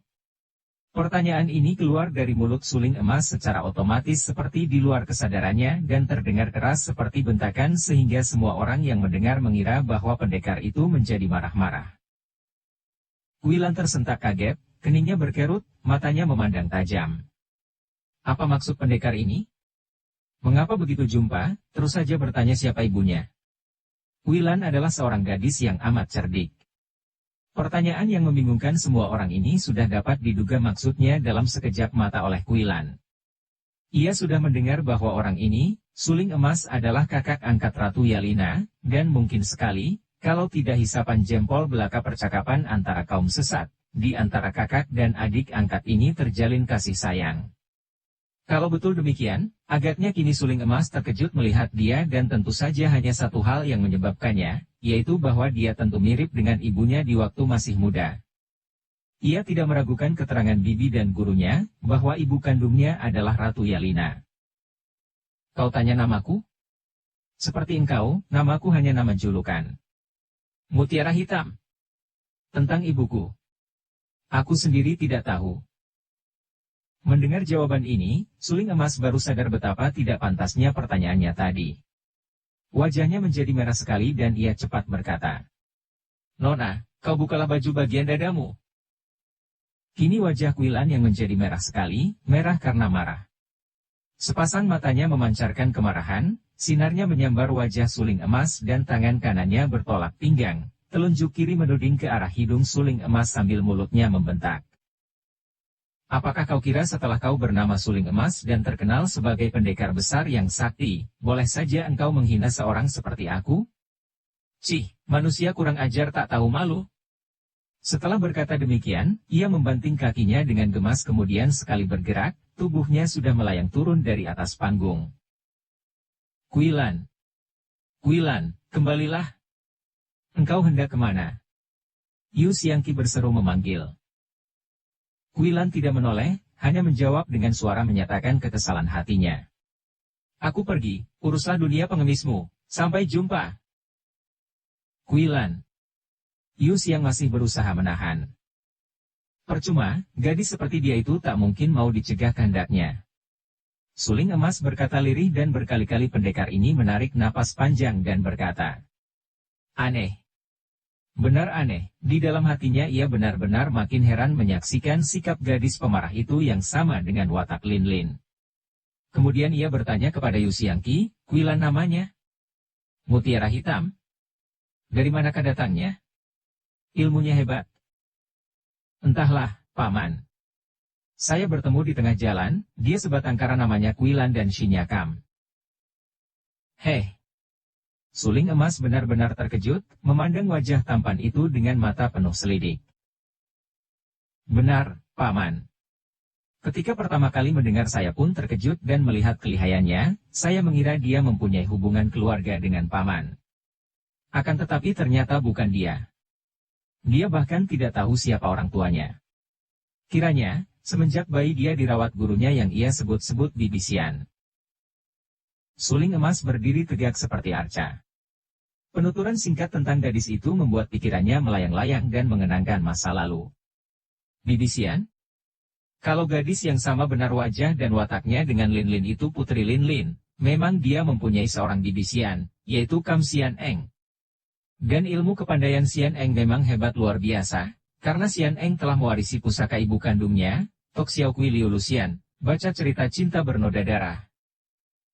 Pertanyaan ini keluar dari mulut suling emas secara otomatis seperti di luar kesadarannya dan terdengar keras seperti bentakan sehingga semua orang yang mendengar mengira bahwa pendekar itu menjadi marah-marah. Kuilan tersentak kaget, keningnya berkerut, matanya memandang tajam. Apa maksud pendekar ini? Mengapa begitu jumpa? Terus saja bertanya siapa ibunya. Wilan adalah seorang gadis yang amat cerdik. Pertanyaan yang membingungkan semua orang ini sudah dapat diduga maksudnya dalam sekejap mata oleh Wilan. Ia sudah mendengar bahwa orang ini, Suling Emas adalah kakak angkat Ratu Yalina, dan mungkin sekali, kalau tidak hisapan jempol belaka percakapan antara kaum sesat, di antara kakak dan adik angkat ini terjalin kasih sayang. Kalau betul demikian, agaknya kini Suling Emas terkejut melihat dia dan tentu saja hanya satu hal yang menyebabkannya, yaitu bahwa dia tentu mirip dengan ibunya di waktu masih muda. Ia tidak meragukan keterangan bibi dan gurunya, bahwa ibu kandungnya adalah Ratu Yalina. Kau tanya namaku? Seperti engkau, namaku hanya nama julukan. Mutiara Hitam. Tentang ibuku. Aku sendiri tidak tahu. Mendengar jawaban ini, Suling Emas baru sadar betapa tidak pantasnya pertanyaannya tadi. Wajahnya menjadi merah sekali dan ia cepat berkata, Nona, kau bukalah baju bagian dadamu. Kini wajah Wilan yang menjadi merah sekali, merah karena marah. Sepasang matanya memancarkan kemarahan, sinarnya menyambar wajah Suling Emas dan tangan kanannya bertolak pinggang, telunjuk kiri menuding ke arah hidung Suling Emas sambil mulutnya membentak. Apakah kau kira setelah kau bernama Suling Emas dan terkenal sebagai pendekar besar yang sakti, boleh saja engkau menghina seorang seperti aku? Cih, manusia kurang ajar tak tahu malu. Setelah berkata demikian, ia membanting kakinya dengan gemas kemudian sekali bergerak, tubuhnya sudah melayang turun dari atas panggung. Wilan. Wilan, kembalilah. Engkau hendak kemana? Yu Xiangqi berseru memanggil. Wilan tidak menoleh, hanya menjawab dengan suara menyatakan kekesalan hatinya. Aku pergi, uruslah dunia pengemismu, sampai jumpa. Wilan. Yu Xiang masih berusaha menahan. Percuma, gadis seperti dia itu tak mungkin mau dicegah kehendaknya. Suling Emas berkata lirih dan berkali-kali pendekar ini menarik napas panjang dan berkata. Aneh. Benar aneh, di dalam hatinya ia benar-benar makin heran menyaksikan sikap gadis pemarah itu yang sama dengan watak Lin Lin. Kemudian ia bertanya kepada Yu Xiangqi, Wilan namanya? Mutiara Hitam? Dari manakah datangnya? Ilmunya hebat. Entahlah, Paman. Saya bertemu di tengah jalan, dia sebatang kara namanya Wilan dan Shinyakam. Heh. Suling Emas benar-benar terkejut, memandang wajah tampan itu dengan mata penuh selidik. Benar, Paman. Ketika pertama kali mendengar saya pun terkejut dan melihat kelihayannya, saya mengira dia mempunyai hubungan keluarga dengan Paman. Akan tetapi ternyata bukan dia. Dia bahkan tidak tahu siapa orang tuanya. Kiranya, semenjak bayi dia dirawat gurunya yang ia sebut-sebut Bibi Xian. Suling Emas berdiri tegak seperti arca. Penuturan singkat tentang gadis itu membuat pikirannya melayang-layang dan mengenangkan masa lalu. Bibi Xian? Kalau gadis yang sama benar wajah dan wataknya dengan Lin Lin itu putri Lin Lin, memang dia mempunyai seorang Bibi Xian, yaitu Kam Xian Eng. Dan ilmu kepandaian Xian Eng memang hebat luar biasa, karena Xian Eng telah mewarisi pusaka ibu kandungnya, Tok Xiao Kui Liu Luxian, baca cerita cinta bernoda darah.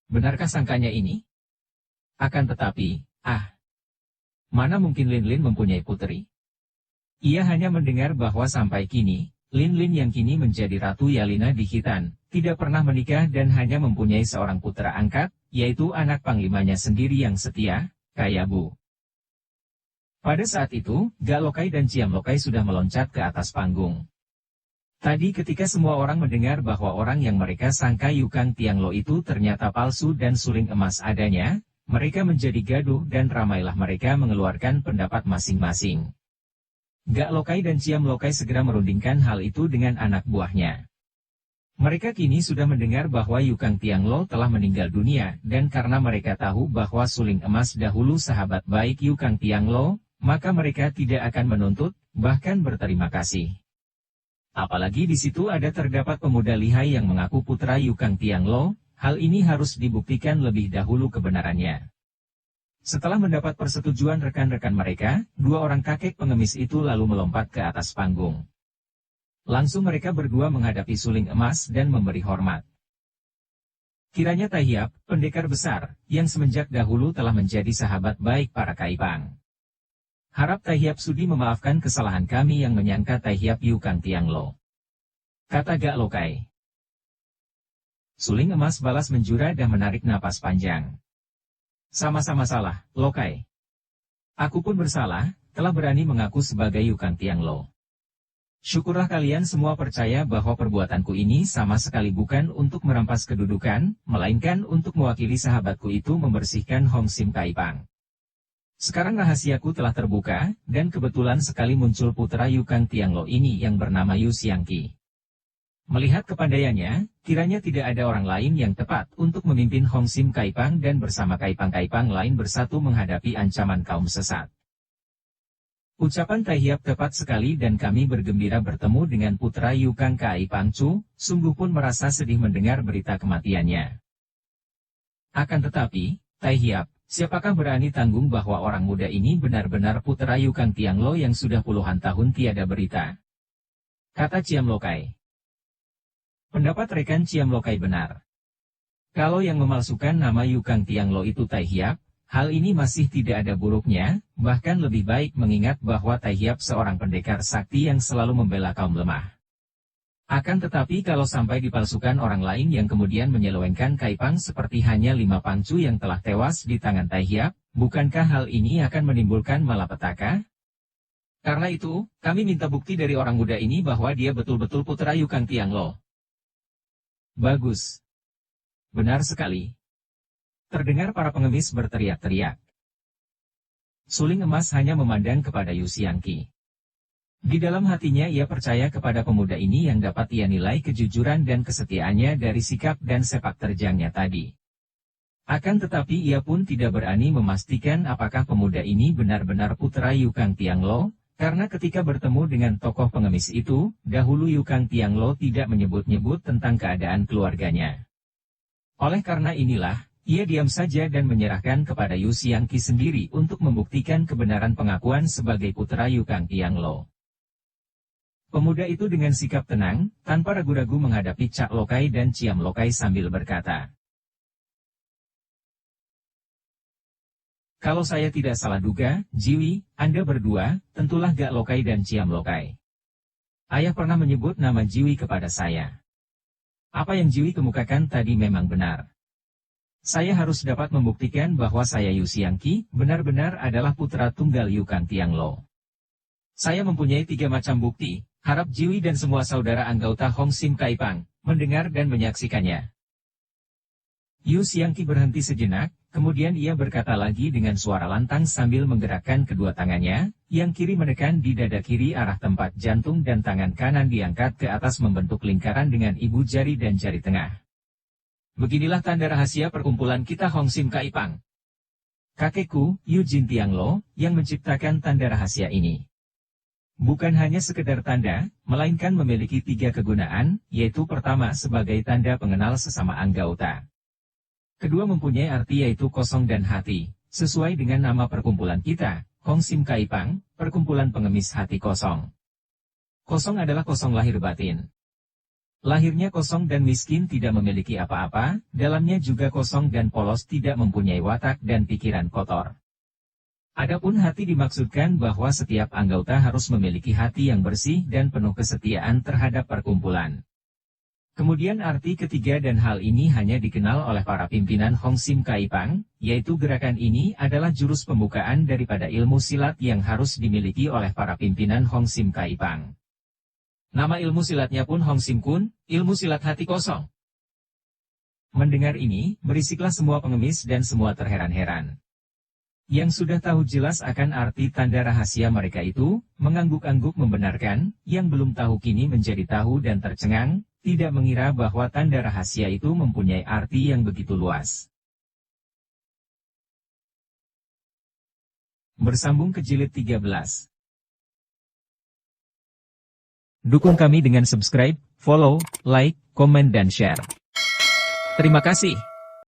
Benarkah sangkanya ini? Akan tetapi, mana mungkin Lin Lin mempunyai putri? Ia hanya mendengar bahwa sampai kini, Lin Lin yang kini menjadi Ratu Yalina di Khitan, tidak pernah menikah dan hanya mempunyai seorang putra angkat, yaitu anak panglimanya sendiri yang setia, Kayabu. Pada saat itu, Ga Lokai dan Ciam Lokai sudah meloncat ke atas panggung. Tadi ketika semua orang mendengar bahwa orang yang mereka sangka Yukang Tianglo itu ternyata palsu dan suling emas adanya, mereka menjadi gaduh dan ramailah mereka mengeluarkan pendapat masing-masing. Ga Lokai dan Ciam Lokai segera merundingkan hal itu dengan anak buahnya. Mereka kini sudah mendengar bahwa Yukang Tianglo telah meninggal dunia, dan karena mereka tahu bahwa suling emas dahulu sahabat baik Yukang Tianglo, maka mereka tidak akan menuntut, bahkan berterima kasih. Apalagi di situ ada terdapat pemuda lihai yang mengaku putra Yukang Tianglo, hal ini harus dibuktikan lebih dahulu kebenarannya. Setelah mendapat persetujuan rekan-rekan mereka, dua orang kakek pengemis itu lalu melompat ke atas panggung. Langsung mereka berdua menghadapi suling emas dan memberi hormat. Kiranya Taihiap, pendekar besar, yang semenjak dahulu telah menjadi sahabat baik para Kaipang. Harap Taihiap sudi memaafkan kesalahan kami yang menyangka Taihiap Yukang Tianglo. Kata Gak Lokai. Suling emas balas menjura dan menarik napas panjang. Sama-sama salah, Lokai. Aku pun bersalah, telah berani mengaku sebagai Yukang Tianglo. Syukurlah kalian semua percaya bahwa perbuatanku ini sama sekali bukan untuk merampas kedudukan, melainkan untuk mewakili sahabatku itu membersihkan Hong Sim Kaipang. Sekarang rahasiaku telah terbuka, dan kebetulan sekali muncul putra Yukang Tianglo ini yang bernama Yu Xiangqi. Melihat kepandaiannya, kiranya tidak ada orang lain yang tepat untuk memimpin Hong Sim Kaipang dan bersama Kaipang-Kaipang lain bersatu menghadapi ancaman kaum sesat. Ucapan Taihiap tepat sekali dan kami bergembira bertemu dengan putra Yukang Kaipang Chu, sungguh pun merasa sedih mendengar berita kematiannya. Akan tetapi, Taihiap, siapakah berani tanggung bahwa orang muda ini benar-benar putra Yukang Tianglo yang sudah puluhan tahun tiada berita? Kata Ciam Lokai. Pendapat rekan Ciam Lokai benar. Kalau yang memalsukan nama Yukang Tianglo itu Taihiap, hal ini masih tidak ada buruknya, bahkan lebih baik mengingat bahwa Taihiap seorang pendekar sakti yang selalu membela kaum lemah. Akan tetapi kalau sampai dipalsukan orang lain yang kemudian menyelewengkan Kaipang seperti hanya 5 pangcu yang telah tewas di tangan Taihiap, bukankah hal ini akan menimbulkan malapetaka? Karena itu, kami minta bukti dari orang muda ini bahwa dia betul-betul putra Yukang Tianglo. Bagus. Benar sekali. Terdengar para pengemis berteriak-teriak. Suling emas hanya memandang kepada Yu Xiangqi. Di dalam hatinya ia percaya kepada pemuda ini yang dapat ia nilai kejujuran dan kesetiaannya dari sikap dan sepak terjangnya tadi. Akan tetapi ia pun tidak berani memastikan apakah pemuda ini benar-benar putra Yukang Tianglo, karena ketika bertemu dengan tokoh pengemis itu, dahulu Yukang Tianglo tidak menyebut-nyebut tentang keadaan keluarganya. Oleh karena inilah, ia diam saja dan menyerahkan kepada Yu Xiangqi sendiri untuk membuktikan kebenaran pengakuan sebagai putra Yukang Tianglo. Pemuda itu dengan sikap tenang, tanpa ragu-ragu menghadapi Cak Lokai dan Ciam Lokai sambil berkata, "Kalau saya tidak salah duga, Jiwi, Anda berdua, tentulah Gak Lokai dan Ciam Lokai. Ayah pernah menyebut nama Jiwi kepada saya. Apa yang Jiwi kemukakan tadi memang benar. Saya harus dapat membuktikan bahwa saya Yu Xiangqi, benar-benar adalah putra tunggal Yukang Tianglo. Saya mempunyai 3 macam bukti, harap Jiwi dan semua saudara anggota Hong Sim Kaipang, mendengar dan menyaksikannya." Yu Xiangqi berhenti sejenak, kemudian ia berkata lagi dengan suara lantang sambil menggerakkan kedua tangannya, yang kiri menekan di dada kiri arah tempat jantung dan tangan kanan diangkat ke atas membentuk lingkaran dengan ibu jari dan jari tengah. "Beginilah tanda rahasia perkumpulan kita Hong Sim Kaipang. Kakekku, Yu Jin Tianglo, yang menciptakan tanda rahasia ini. Bukan hanya sekedar tanda, melainkan memiliki 3 kegunaan, yaitu pertama sebagai tanda pengenal sesama anggota. Kedua mempunyai arti yaitu kosong dan hati, sesuai dengan nama perkumpulan kita, Hong Sim Kaipang, perkumpulan pengemis hati kosong. Kosong adalah kosong lahir batin. Lahirnya kosong dan miskin tidak memiliki apa-apa, dalamnya juga kosong dan polos tidak mempunyai watak dan pikiran kotor. Adapun hati dimaksudkan bahwa setiap anggota harus memiliki hati yang bersih dan penuh kesetiaan terhadap perkumpulan. Kemudian arti ketiga dan hal ini hanya dikenal oleh para pimpinan Hong Sim Kaipang, yaitu gerakan ini adalah jurus pembukaan daripada ilmu silat yang harus dimiliki oleh para pimpinan Hong Sim Kaipang. Nama ilmu silatnya pun Hong Sim Kun, ilmu silat hati kosong." Mendengar ini, berisiklah semua pengemis dan semua terheran-heran. Yang sudah tahu jelas akan arti tanda rahasia mereka itu, mengangguk-angguk membenarkan, yang belum tahu kini menjadi tahu dan tercengang, tidak mengira bahwa tanda rahasia itu mempunyai arti yang begitu luas. Bersambung ke jilid 13. Dukung kami dengan subscribe, follow, like, komen dan share. Terima kasih.